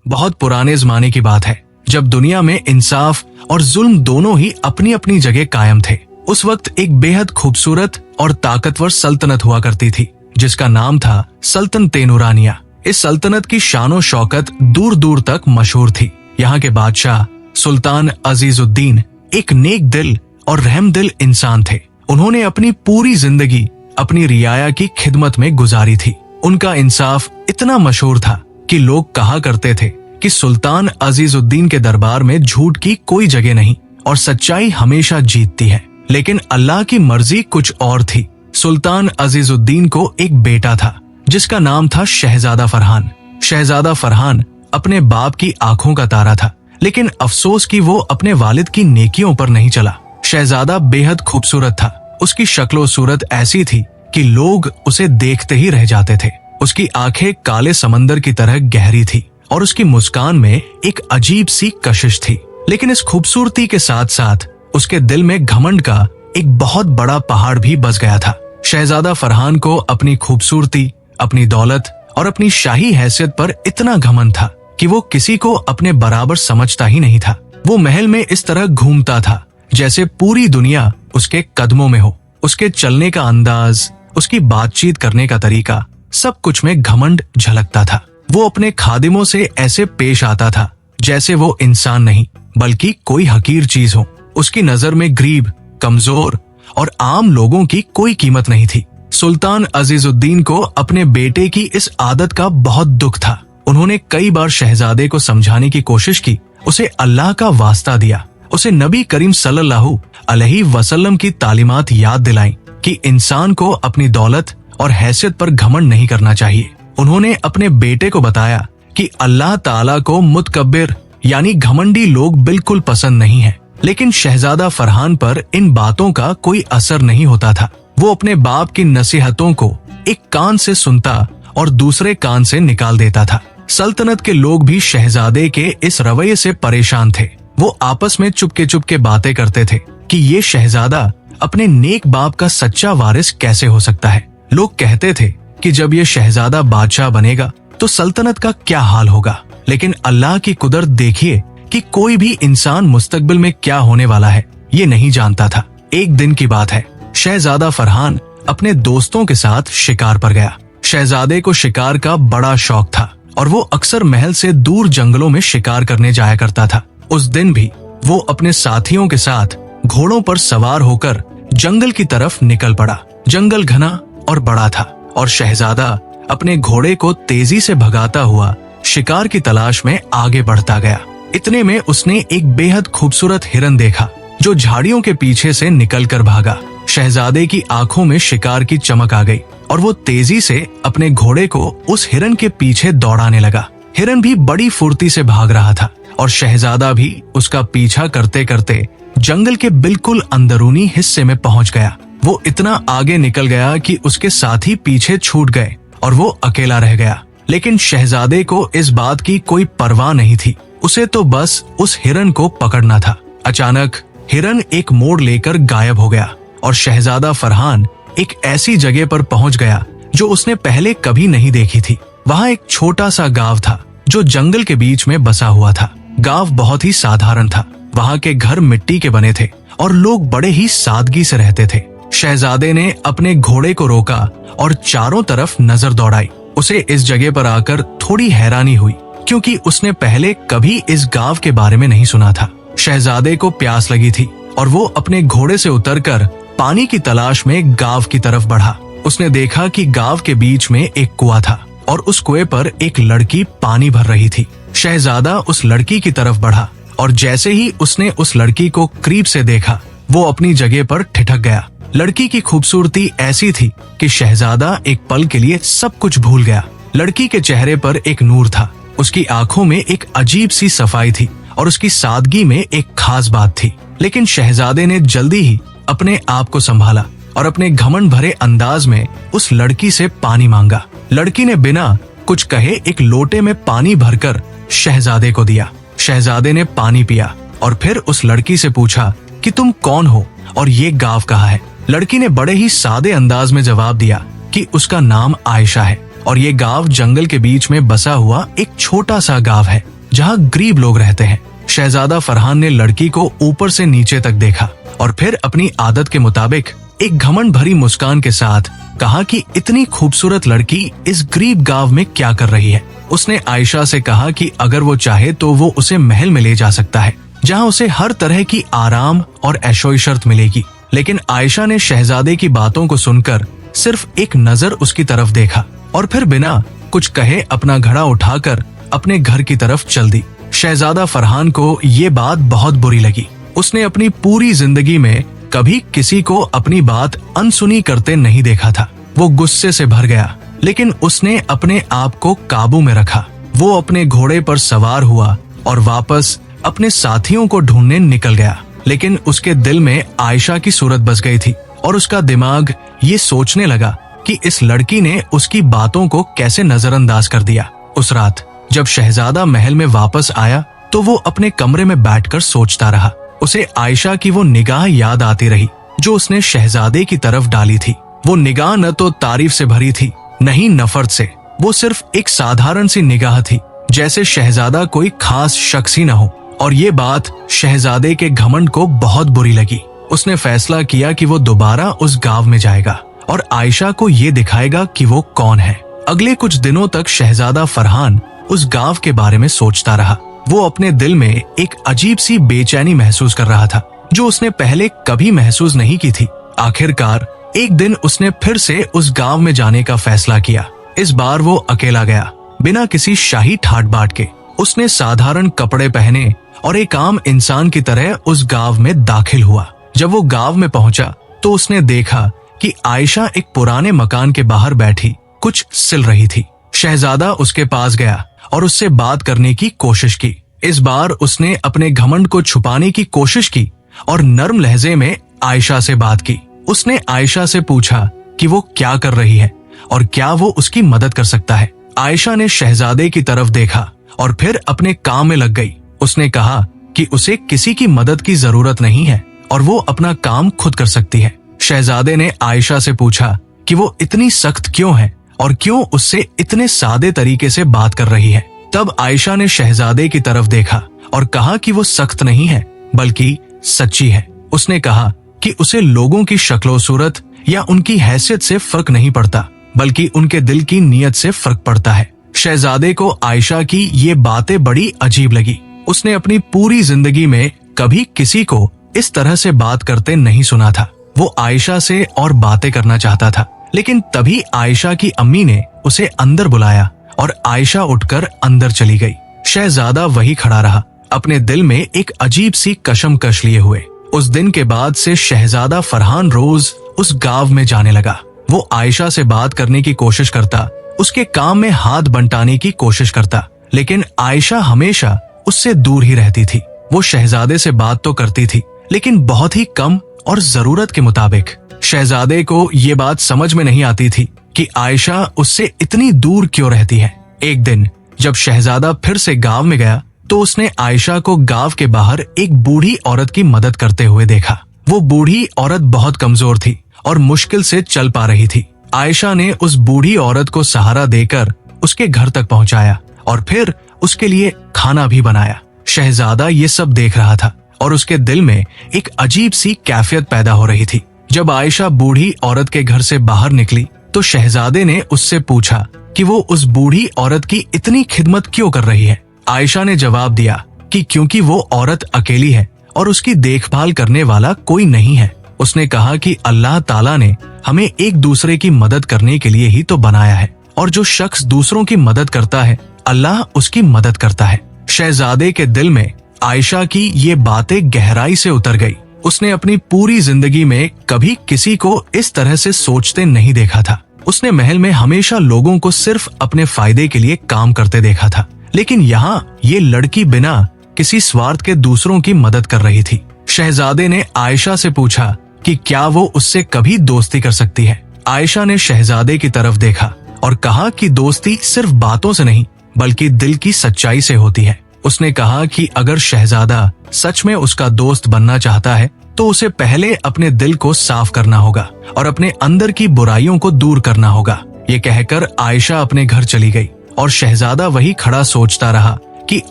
बहुत पुराने जमाने की बात है, जब दुनिया में इंसाफ और जुल्म दोनों ही अपनी अपनी जगह कायम थे। उस वक्त एक बेहद खूबसूरत और ताकतवर सल्तनत हुआ करती थी, जिसका नाम था सल्तनत नूरानिया। इस सल्तनत की शानो शौकत दूर दूर तक मशहूर थी। यहाँ के बादशाह सुल्तान अजीजुद्दीन एक नेक दिल और रहमदिल इंसान थे। उन्होंने अपनी पूरी जिंदगी अपनी रियाया की खिदमत में गुजारी थी। उनका इंसाफ इतना मशहूर था कि लोग कहा करते थे कि सुल्तान अजीजुद्दीन के दरबार में झूठ की कोई जगह नहीं और सच्चाई हमेशा जीतती है। लेकिन अल्लाह की मर्जी कुछ और थी। सुल्तान अजीजुद्दीन को एक बेटा था जिसका नाम था शहजादा फरहान। शहजादा फरहान अपने बाप की आंखों का तारा था, लेकिन अफसोस कि वो अपने वालिद की नेकियों पर नहीं चला। शहजादा बेहद खूबसूरत था। उसकी शक्लो सूरत ऐसी थी कि लोग उसे देखते ही रह जाते थे। उसकी आंखें काले समंदर की तरह गहरी थी और उसकी मुस्कान में एक अजीब सी कशिश थी। लेकिन इस खूबसूरती के साथ साथ उसके दिल में घमंड का एक बहुत बड़ा पहाड़ भी बस गया था। शहजादा फरहान को अपनी खूबसूरती, अपनी दौलत और अपनी शाही हैसियत पर इतना घमंड था कि वो किसी को अपने बराबर समझता ही नहीं था। वो महल में इस तरह घूमता था जैसे पूरी दुनिया उसके कदमों में हो। उसके चलने का अंदाज, उसकी बातचीत करने का तरीका, सब कुछ में घमंड झलकता था। वो अपने खादिमों से ऐसे पेश आता था जैसे वो इंसान नहीं बल्कि कोई हकीर चीज हो। उसकी नजर में गरीब, कमजोर और आम लोगों की कोई कीमत नहीं थी। सुल्तान अजीजुद्दीन को अपने बेटे की इस आदत का बहुत दुख था। उन्होंने कई बार शहजादे को समझाने की कोशिश की, उसे अल्लाह का वास्ता दिया, उसे नबी करीम सल्लल्लाहु अलैहि वसल्लम की तालीमात याद दिलाई कि इंसान को अपनी दौलत और हैसियत पर घमंड नहीं करना चाहिए। उन्होंने अपने बेटे को बताया कि अल्लाह ताला को मुतकब्बिर यानी घमंडी लोग बिल्कुल पसंद नहीं है। लेकिन शहजादा फरहान पर इन बातों का कोई असर नहीं होता था। वो अपने बाप की नसीहतों को एक कान से सुनता और दूसरे कान से निकाल देता था। सल्तनत के लोग भी शहजादे के इस रवैये से परेशान थे। वो आपस में चुपके चुपके बातें करते थे कि ये शहजादा अपने नेक बाप का सच्चा वारिस कैसे हो सकता है। लोग कहते थे कि जब ये शहजादा बादशाह बनेगा तो सल्तनत का क्या हाल होगा। लेकिन अल्लाह की कुदरत देखिए कि कोई भी इंसान मुस्तकबिल में क्या होने वाला है ये नहीं जानता था। एक दिन की बात है, शहजादा फरहान अपने दोस्तों के साथ शिकार पर गया। शहजादे को शिकार का बड़ा शौक था और वो अक्सर महल से दूर जंगलों में शिकार करने जाया करता था। उस दिन भी वो अपने साथियों के साथ घोड़ों पर सवार होकर जंगल की तरफ निकल पड़ा। जंगल घना और बड़ा था और शहजादा अपने घोड़े को तेजी से भगाता हुआ शिकार की तलाश में आगे बढ़ता गया। इतने में उसने एक बेहद खूबसूरत हिरन देखा जो झाड़ियों के पीछे से निकलकर भागा। शहजादे की आंखों में शिकार की चमक आ गई और वो तेजी से अपने घोड़े को उस हिरन के पीछे दौड़ाने लगा। हिरन भी बड़ी फुर्ती से भाग रहा था और शहजादा भी उसका पीछा करते करते जंगल के बिल्कुल अंदरूनी हिस्से में पहुंच गया। वो इतना आगे निकल गया कि उसके साथी पीछे छूट गए और वो अकेला रह गया। लेकिन शहजादे को इस बात की कोई परवाह नहीं थी। उसे तो बस उस हिरन को पकड़ना था। अचानक हिरन एक मोड़ लेकर गायब हो गया और शहजादा फरहान एक ऐसी जगह पर पहुंच गया जो उसने पहले कभी नहीं देखी थी। वहाँ एक छोटा सा गांव था जो जंगल के बीच में बसा हुआ था। गांव बहुत ही साधारण था। वहाँ के घर मिट्टी के बने थे और लोग बड़े ही सादगी से रहते थे। शहजादे ने अपने घोड़े को रोका और चारों तरफ नजर दौड़ाई। उसे इस जगह पर आकर थोड़ी हैरानी हुई क्योंकि उसने पहले कभी इस गांव के बारे में नहीं सुना था। शहजादे को प्यास लगी थी और वो अपने घोड़े से उतरकर पानी की तलाश में गांव की तरफ बढ़ा। उसने देखा कि गांव के बीच में एक कुआं था और उस कुएं पर एक लड़की पानी भर रही थी। शहजादा उस लड़की की तरफ बढ़ा और जैसे ही उसने उस लड़की को करीब से देखा वो अपनी जगह पर ठिठक गया। लड़की की खूबसूरती ऐसी थी कि शहजादा एक पल के लिए सब कुछ भूल गया। लड़की के चेहरे पर एक नूर था, उसकी आंखों में एक अजीब सी सफाई थी और उसकी सादगी में एक खास बात थी। लेकिन शहजादे ने जल्दी ही अपने आप को संभाला और अपने घमंड भरे अंदाज में उस लड़की से पानी मांगा। लड़की ने बिना कुछ कहे एक लोटे में पानी भरकर शहजादे को दिया। शहजादे ने पानी पिया और फिर उस लड़की से पूछा कि तुम कौन हो और ये गांव कहाँ है। लड़की ने बड़े ही सादे अंदाज में जवाब दिया कि उसका नाम आयशा है और ये गांव जंगल के बीच में बसा हुआ एक छोटा सा गांव है। जहाँ गरीब लोग रहते हैं। शहजादा फरहान ने लड़की को ऊपर से नीचे तक देखा और फिर अपनी आदत के मुताबिक एक घमंड भरी मुस्कान के साथ कहा कि इतनी खूबसूरत लड़की इस गरीब गांव में क्या कर रही है। उसने आयशा से कहा कि अगर वो चाहे तो वो उसे महल में ले जा सकता है, जहां उसे हर तरह की आराम और ऐशो-इशरत मिलेगी। लेकिन आयशा ने शहजादे की बातों को सुनकर सिर्फ एक नजर उसकी तरफ देखा और फिर बिना कुछ कहे अपना घड़ा उठाकर अपने घर की तरफ चल दी। शहजादा फरहान को ये बात बहुत बुरी लगी। उसने अपनी पूरी जिंदगी में कभी किसी को अपनी बात अनसुनी करते नहीं देखा था। वो गुस्से से भर गया, लेकिन उसने अपने आप को काबू में रखा। वो अपने घोड़े पर सवार हुआ और वापस अपने साथियों को ढूंढने निकल गया। लेकिन उसके दिल में आयशा की सूरत बस गई थी और उसका दिमाग ये सोचने लगा कि इस लड़की ने उसकी बातों को कैसे नजरअंदाज कर दिया। उस रात जब शहजादा महल में वापस आया तो वो अपने कमरे में बैठकर सोचता रहा। उसे आयशा की वो निगाह याद आती रही जो उसने शहजादे की तरफ डाली थी। वो निगाह न तो तारीफ से भरी थी, न ही नफरत से। वो सिर्फ एक साधारण सी निगाह थी, जैसे शहजादा कोई खास शख्स ही न हो। और ये बात शहजादे के घमंड को बहुत बुरी लगी। उसने फैसला किया कि वो दोबारा उस गांव में जाएगा और आयशा को ये दिखाएगा कि वो कौन है। अगले कुछ दिनों तक शहजादा फरहान उस गांव के बारे में सोचता रहा। वो अपने दिल में एक अजीब सी बेचैनी महसूस कर रहा था जो उसने पहले कभी महसूस नहीं की थी। आखिरकार एक दिन उसने फिर से उस गांव में जाने का फैसला किया। इस बार वो अकेला गया, बिना किसी शाही ठाट बाट के। उसने साधारण कपड़े पहने और एक आम इंसान की तरह उस गांव में दाखिल हुआ। जब वो गांव में पहुंचा तो उसने देखा कि आयशा एक पुराने मकान के बाहर बैठी कुछ सिल रही थी। शहजादा उसके पास गया और उससे बात करने की कोशिश की। इस बार उसने अपने घमंड को छुपाने की कोशिश की और नर्म लहजे में आयशा से बात की। उसने आयशा से पूछा कि वो क्या कर रही है और क्या वो उसकी मदद कर सकता है। आयशा ने शहजादे की तरफ देखा और फिर अपने काम में लग गई। उसने कहा कि उसे किसी की मदद की जरूरत नहीं है और वो अपना काम खुद कर सकती है। शहजादे ने आयशा से पूछा कि वो इतनी सख्त क्यों है और क्यों उससे इतने सादे तरीके से बात कर रही है। तब आयशा ने शहजादे की तरफ देखा और कहा कि वो सख्त नहीं है बल्कि सच्ची है। उसने कहा कि उसे लोगों की शक्लो सूरत या उनकी हैसियत से फर्क नहीं पड़ता, बल्कि उनके दिल की नीयत से फर्क पड़ता है। शहजादे को आयशा की ये बातें बड़ी अजीब लगी। उसने अपनी पूरी जिंदगी में कभी किसी को इस तरह से बात करते नहीं सुना था। वो आयशा से और बातें करना चाहता था, लेकिन तभी आयशा की अम्मी ने उसे अंदर बुलाया और आयशा उठकर अंदर चली गई। शहजादा वही खड़ा रहा, अपने दिल में एक अजीब सी कशमकश लिए हुए। उस दिन के बाद से शहजादा फरहान रोज उस गांव में जाने लगा। वो आयशा से बात करने की कोशिश करता, उसके काम में हाथ बंटाने की कोशिश करता, लेकिन आयशा हमेशा उससे दूर ही रहती थी। वो शहजादे से बात तो करती थी, लेकिन बहुत ही कम और जरूरत के मुताबिक। शहजादे को ये बात समझ में नहीं आती थी कि आयशा उससे इतनी दूर क्यों रहती है। एक दिन जब शहजादा फिर से गांव में गया तो उसने आयशा को गांव के बाहर एक बूढ़ी औरत की मदद करते हुए देखा। वो बूढ़ी औरत बहुत कमजोर थी और मुश्किल से चल पा रही थी। आयशा ने उस बूढ़ी औरत को सहारा देकर उसके घर तक पहुंचाया और फिर उसके लिए खाना भी बनाया। शहजादा ये सब देख रहा था और उसके दिल में एक अजीब सी कैफियत पैदा हो रही थी। जब आयशा बूढ़ी औरत के घर से बाहर निकली तो शहजादे ने उससे पूछा कि वो उस बूढ़ी औरत की इतनी खिदमत क्यों कर रही है। आयशा ने जवाब दिया कि क्योंकि वो औरत अकेली है और उसकी देखभाल करने वाला कोई नहीं है। उसने कहा कि अल्लाह ताला ने हमें एक दूसरे की मदद करने के लिए ही तो बनाया है और जो शख्स दूसरों की मदद करता है अल्लाह उसकी मदद करता है। शहजादे के दिल में आयशा की ये बातें गहराई से उतर गई। उसने अपनी पूरी जिंदगी में कभी किसी को इस तरह से सोचते नहीं देखा था। उसने महल में हमेशा लोगों को सिर्फ अपने फायदे के लिए काम करते देखा था, लेकिन यहाँ ये लड़की बिना किसी स्वार्थ के दूसरों की मदद कर रही थी। शहजादे ने आयशा से पूछा कि क्या वो उससे कभी दोस्ती कर सकती है। आयशा ने शहजादे की तरफ देखा और कहा कि दोस्ती सिर्फ बातों से नहीं बल्कि दिल की सच्चाई से होती है। उसने कहा कि अगर शहजादा सच में उसका दोस्त बनना चाहता है तो उसे पहले अपने दिल को साफ करना होगा और अपने अंदर की बुराइयों को दूर करना होगा। ये कहकर आयशा अपने घर चली गई और शहजादा वही खड़ा सोचता रहा कि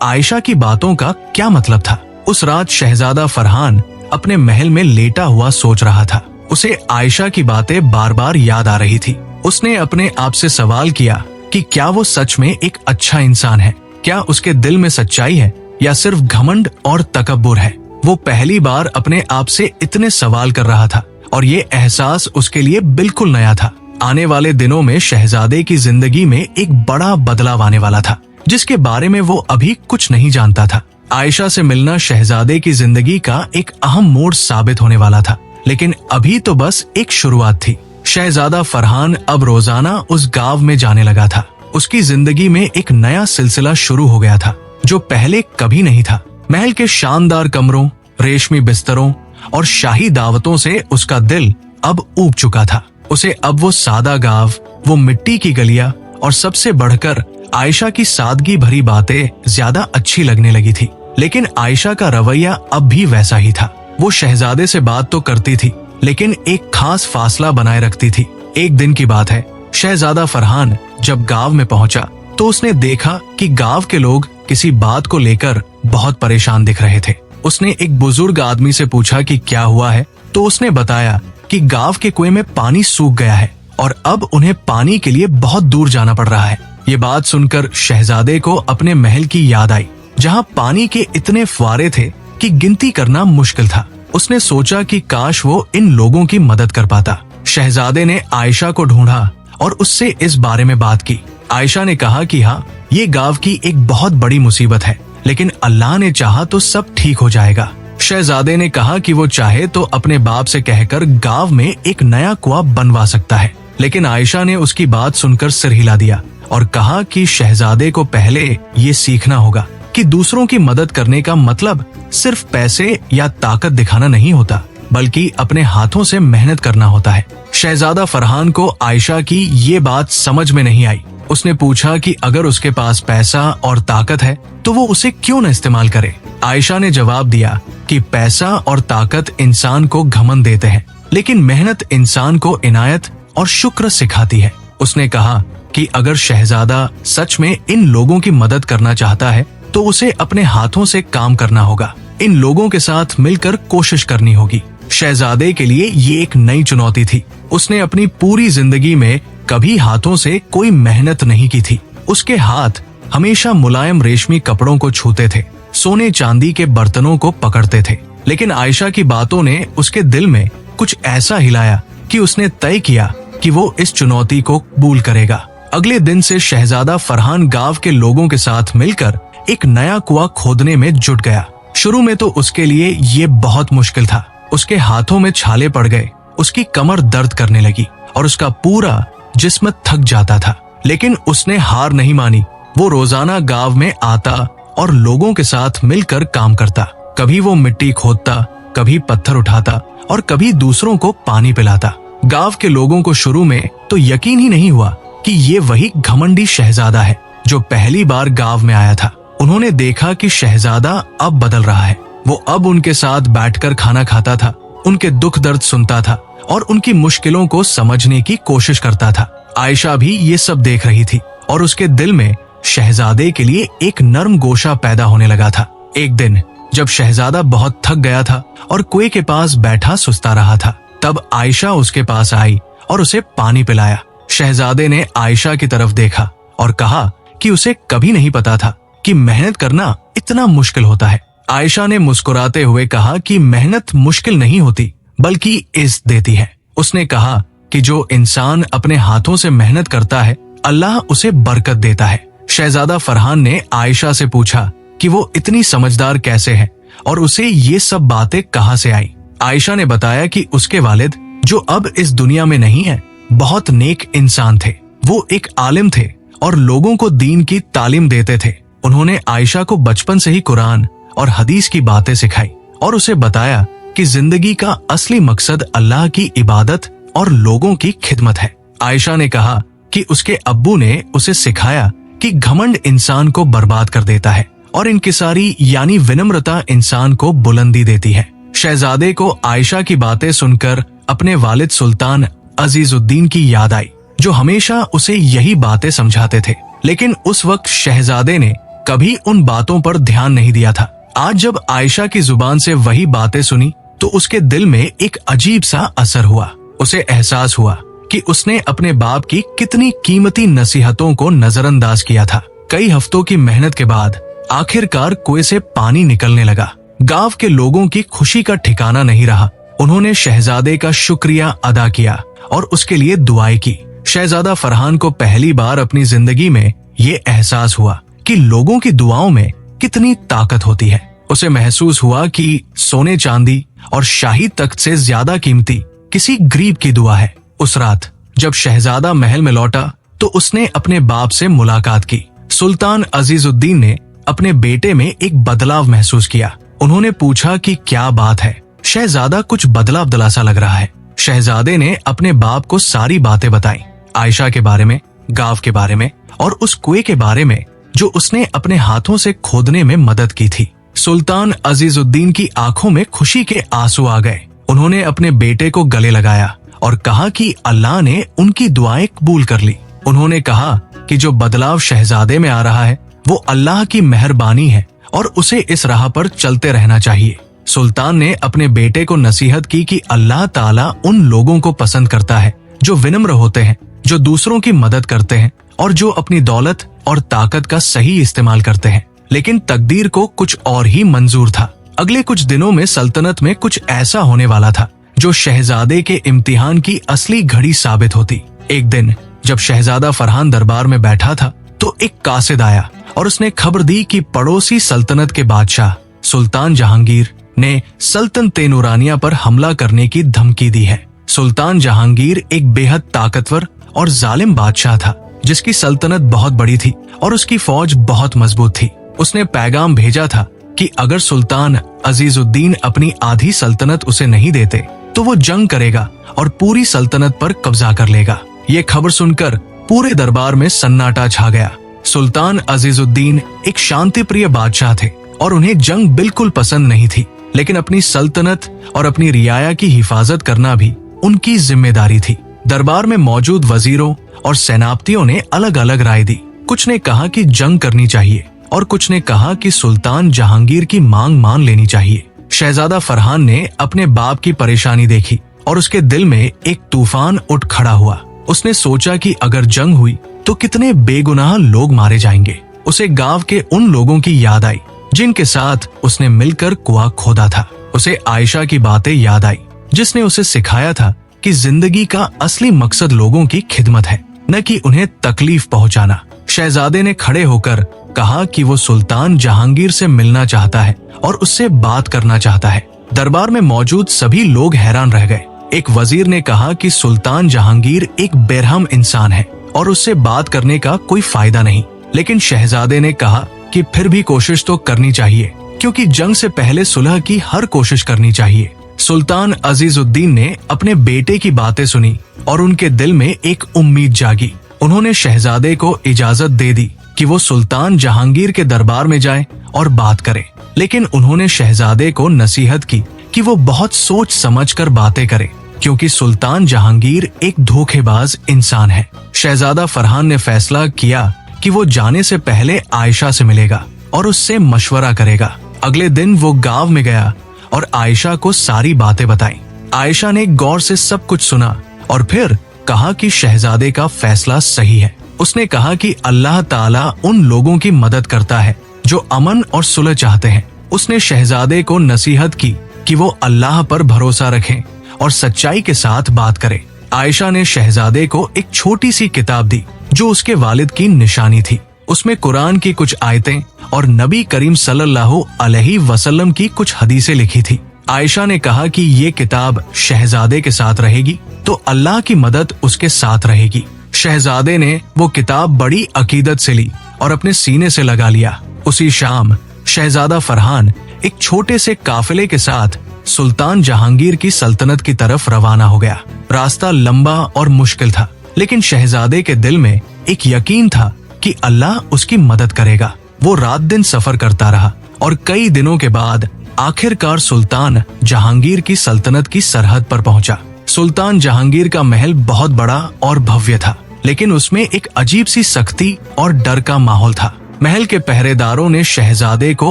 आयशा की बातों का क्या मतलब था। उस रात शहजादा फरहान अपने महल में लेटा हुआ सोच रहा था। उसे आयशा की बातें बार बार याद आ रही थी। उसने अपने आप से सवाल किया कि क्या वो सच में एक अच्छा इंसान है? क्या उसके दिल में सच्चाई है या सिर्फ घमंड और तकब्बुर है? वो पहली बार अपने आप से इतने सवाल कर रहा था और ये एहसास उसके लिए बिल्कुल नया था। आने वाले दिनों में शहजादे की जिंदगी में एक बड़ा बदलाव आने वाला था, जिसके बारे में वो अभी कुछ नहीं जानता था। आयशा से मिलना शहजादे की जिंदगी का एक अहम मोड़ साबित होने वाला था, लेकिन अभी तो बस एक शुरुआत थी। शहजादा फरहान अब रोजाना उस गांव में जाने लगा था। उसकी जिंदगी में एक नया सिलसिला शुरू हो गया था जो पहले कभी नहीं था। महल के शानदार कमरों, रेशमी बिस्तरों और शाही दावतों से उसका दिल अब ऊब चुका था। उसे अब वो सादा गांव, वो मिट्टी की गलियां और सबसे बढ़कर आयशा की सादगी भरी बातें ज्यादा अच्छी लगने लगी थी। लेकिन आयशा का रवैया अब भी वैसा ही था। वो शहजादे से बात तो करती थी, लेकिन एक खास फासला बनाए रखती थी। एक दिन की बात है, शहजादा फरहान जब गांव में पहुंचा तो उसने देखा कि गांव के लोग किसी बात को लेकर बहुत परेशान दिख रहे थे। उसने एक बुजुर्ग आदमी से पूछा कि क्या हुआ है, तो उसने बताया कि गांव के कुएं में पानी सूख गया है और अब उन्हें पानी के लिए बहुत दूर जाना पड़ रहा है। ये बात सुनकर शहजादे को अपने महल की याद आई, जहाँ पानी के इतने फुव्वारे थे कि गिनती करना मुश्किल था। उसने सोचा कि काश वो इन लोगों की मदद कर पाता। शहजादे ने आयशा को ढूंढा और उससे इस बारे में बात की। आयशा ने कहा कि हाँ, ये गांव की एक बहुत बड़ी मुसीबत है, लेकिन अल्लाह ने चाहा तो सब ठीक हो जाएगा। शहजादे ने कहा कि वो चाहे तो अपने बाप से कहकर गांव में एक नया कुआं बनवा सकता है, लेकिन आयशा ने उसकी बात सुनकर सिर हिला दिया और कहा कि शहजादे को पहले ये सीखना होगा कि दूसरों की मदद करने का मतलब सिर्फ पैसे या ताकत दिखाना नहीं होता, बल्कि अपने हाथों से मेहनत करना होता है। शहजादा फरहान को आयशा की ये बात समझ में नहीं आई। उसने पूछा कि अगर उसके पास पैसा और ताकत है तो वो उसे क्यों न इस्तेमाल करे। आयशा ने जवाब दिया कि पैसा और ताकत इंसान को घमंड देते हैं, लेकिन मेहनत इंसान को इनायत और शुक्र सिखाती है। उसने कहा कि अगर शहजादा सच में इन लोगों की मदद करना चाहता है तो उसे अपने हाथों से काम करना होगा। इन लोगों के साथ मिलकर कोशिश करनी होगी। शहजादे के लिए ये एक नई चुनौती थी। उसने अपनी पूरी जिंदगी में कभी हाथों से कोई मेहनत नहीं की थी। उसके हाथ हमेशा मुलायम रेशमी कपड़ों को छूते थे, सोने चांदी के बर्तनों को पकड़ते थे। लेकिन आयशा की बातों ने उसके दिल में कुछ ऐसा हिलाया कि उसने तय किया कि वो इस चुनौती को कबूल करेगा। अगले दिन से शहजादा फरहान गांव के लोगों के साथ मिलकर एक नया कुआं खोदने में जुट गया। शुरू में तो उसके लिए ये बहुत मुश्किल था। उसके हाथों में छाले पड़ गए, उसकी कमर दर्द करने लगी और उसका पूरा जिस्म थक जाता था। लेकिन उसने हार नहीं मानी। वो रोजाना गांव में आता और लोगों के साथ मिलकर काम करता। कभी वो मिट्टी खोदता, कभी पत्थर उठाता और कभी दूसरों को पानी पिलाता। गांव के लोगों को शुरू में तो यकीन ही नहीं हुआ कि ये वही घमंडी शहजादा है जो पहली बार गांव में आया था। उन्होंने देखा कि शहजादा अब बदल रहा है। वो अब उनके साथ बैठकर खाना खाता था, उनके दुख दर्द सुनता था और उनकी मुश्किलों को समझने की कोशिश करता था। आयशा भी ये सब देख रही थी और उसके दिल में शहजादे के लिए एक नर्म गोशा पैदा होने लगा था। एक दिन जब शहजादा बहुत थक गया था और कुएं के पास बैठा सुस्ता रहा था, तब आयशा उसके पास आई और उसे पानी पिलाया। शहजादे ने आयशा की तरफ देखा और कहा कि उसे कभी नहीं पता था कि मेहनत करना इतना मुश्किल होता है। आयशा ने मुस्कुराते हुए कहा कि मेहनत मुश्किल नहीं होती, बल्कि इज्जत देती है। उसने कहा कि जो इंसान अपने हाथों से मेहनत करता है, अल्लाह उसे बरकत देता है। शहजादा फरहान ने आयशा से पूछा कि वो इतनी समझदार कैसे है और उसे ये सब बातें कहाँ से आई। आयशा ने बताया कि उसके वालिद, जो अब इस दुनिया में नहीं है, बहुत नेक इंसान थे। वो एक आलिम थे और लोगों को दीन की तालीम देते थे। उन्होंने आयशा को बचपन से ही कुरान और हदीस की बातें सिखाई और उसे बताया कि जिंदगी का असली मकसद अल्लाह की इबादत और लोगों की खिदमत है। आयशा ने कहा कि उसके अब्बू ने उसे सिखाया कि घमंड इंसान को बर्बाद कर देता है और इनकिसारी यानी विनम्रता इंसान को बुलंदी देती है। शहजादे को आयशा की बातें सुनकर अपने वालिद सुल्तान अजीजुद्दीन की याद आई, जो हमेशा उसे यही बातें समझाते थे। लेकिन उस वक्त शहजादे ने कभी उन बातों पर ध्यान नहीं दिया था। आज जब आयशा की जुबान से वही बातें सुनी तो उसके दिल में एक अजीब सा असर हुआ। उसे एहसास हुआ कि उसने अपने बाप की कितनी कीमती नसीहतों को नजरअंदाज किया था। कई हफ्तों की मेहनत के बाद आखिरकार कुएं से पानी निकलने लगा। गांव के लोगों की खुशी का ठिकाना नहीं रहा। उन्होंने शहजादे का शुक्रिया अदा किया और उसके लिए दुआएं की। शहजादा फरहान को पहली बार अपनी जिंदगी में ये एहसास हुआ कि लोगों की दुआओं में कितनी ताकत होती है। उसे महसूस हुआ कि सोने चांदी और शाही तख्त से ज्यादा कीमती किसी गरीब की दुआ है। उस रात जब शहजादा महल में लौटा तो उसने अपने बाप से मुलाकात की। सुल्तान अजीजुद्दीन ने अपने बेटे में एक बदलाव महसूस किया। उन्होंने पूछा कि क्या बात है, शहजादा कुछ बदला बदला सा लग रहा है। शहजादे ने अपने बाप को सारी बातें बताई, आयशा के बारे में, गांव के बारे में और उस कुएं के बारे में जो उसने अपने हाथों से खोदने में मदद की थी। सुल्तान अजीजुद्दीन की आंखों में खुशी के आंसू आ गए। उन्होंने अपने बेटे को गले लगाया और कहा कि अल्लाह ने उनकी दुआएं कबूल कर ली। उन्होंने कहा कि जो बदलाव शहजादे में आ रहा है वो अल्लाह की मेहरबानी है और उसे इस राह पर चलते रहना चाहिए। सुल्तान ने अपने बेटे को नसीहत की कि अल्लाह ताला उन लोगों को पसंद करता है जो विनम्र होते हैं, जो दूसरों की मदद करते हैं और जो अपनी दौलत और ताकत का सही इस्तेमाल करते हैं। लेकिन तकदीर को कुछ और ही मंजूर था। अगले कुछ दिनों में सल्तनत में कुछ ऐसा होने वाला था जो शहजादे के इम्तिहान की असली घड़ी साबित होती। एक दिन जब शहजादा फरहान दरबार में बैठा था तो एक कासिद आया और उसने खबर दी कि पड़ोसी सल्तनत के बादशाह सुल्तान जहांगीर ने सल्तनत नूरानिया पर हमला करने की धमकी दी है। सुल्तान जहांगीर एक बेहद ताकतवर और जालिम बादशाह था जिसकी सल्तनत बहुत बड़ी थी और उसकी फौज बहुत मजबूत थी। उसने पैगाम भेजा था कि अगर सुल्तान अजीजुद्दीन अपनी आधी सल्तनत उसे नहीं देते तो वो जंग करेगा और पूरी सल्तनत पर कब्जा कर लेगा। ये खबर सुनकर पूरे दरबार में सन्नाटा छा गया। सुल्तान अजीजुद्दीन एक शांति प्रिय बादशाह थे और उन्हें जंग बिल्कुल पसंद नहीं थी, लेकिन अपनी सल्तनत और अपनी रियाया की हिफाजत करना भी उनकी जिम्मेदारी थी। दरबार में मौजूद वजीरों और सेनापतियों ने अलग अलग राय दी। कुछ ने कहा कि जंग करनी चाहिए और कुछ ने कहा कि सुल्तान जहांगीर की मांग मान लेनी चाहिए। शहजादा फरहान ने अपने बाप की परेशानी देखी और उसके दिल में एक तूफान उठ खड़ा हुआ। उसने सोचा कि अगर जंग हुई तो कितने बेगुनाह लोग मारे जाएंगे। उसे गांव के उन लोगों की याद आई जिनके साथ उसने मिलकर कुआं खोदा था। उसे आयशा की बातें याद आई जिसने उसे सिखाया था कि जिंदगी का असली मकसद लोगों की खिदमत है, न कि उन्हें तकलीफ पहुंचाना। शहजादे ने खड़े होकर कहा कि वो सुल्तान जहांगीर से मिलना चाहता है और उससे बात करना चाहता है। दरबार में मौजूद सभी लोग हैरान रह गए। एक वजीर ने कहा कि सुल्तान जहांगीर एक बेरहम इंसान है और उससे बात करने का कोई फायदा नहीं। लेकिन शहजादे ने कहा कि फिर भी कोशिश तो करनी चाहिए, क्योंकि जंग से पहले सुलह की हर कोशिश करनी चाहिए। सुल्तान अजीजुद्दीन ने अपने बेटे की बातें सुनी और उनके दिल में एक उम्मीद जागी। उन्होंने शहजादे को इजाजत दे दी कि वो सुल्तान जहांगीर के दरबार में जाए और बात करे, लेकिन उन्होंने शहजादे को नसीहत की कि वो बहुत सोच समझकर बातें करे, क्योंकि सुल्तान जहांगीर एक धोखेबाज इंसान है। शहजादा फरहान ने फैसला किया कि वो जाने से पहले आयशा से मिलेगा और उससे मशवरा करेगा। अगले दिन वो गांव में गया और आयशा को सारी बातें बताई। आयशा ने गौर से सब कुछ सुना और फिर कहा कि शहजादे का फैसला सही है। उसने कहा कि अल्लाह ताला उन लोगों की मदद करता है जो अमन और सुलह चाहते हैं। उसने शहजादे को नसीहत की कि वो अल्लाह पर भरोसा रखें और सच्चाई के साथ बात करें। आयशा ने शहजादे को एक छोटी सी किताब दी जो उसके वालिद की निशानी थी। उसमें कुरान की कुछ आयतें और नबी करीम सल्लल्लाहु अलैहि वसल्लम की कुछ हदीसें लिखी थी। आयशा ने कहा कि ये किताब शहजादे के साथ रहेगी तो अल्लाह की मदद उसके साथ रहेगी। शहजादे ने वो किताब बड़ी अकीदत से ली और अपने सीने से लगा लिया। उसी शाम शहजादा फरहान एक छोटे से काफिले के साथ सुल्तान जहांगीर की सल्तनत की तरफ रवाना हो गया। रास्ता लंबा और मुश्किल था, लेकिन शहजादे के दिल में एक यकीन था कि अल्लाह उसकी मदद करेगा। वो रात दिन सफर करता रहा और कई दिनों के बाद आखिरकार सुल्तान जहांगीर की सल्तनत की सरहद पर पहुंचा। सुल्तान जहांगीर का महल बहुत बड़ा और भव्य था, लेकिन उसमें एक अजीब सी सख्ती और डर का माहौल था। महल के पहरेदारों ने शहजादे को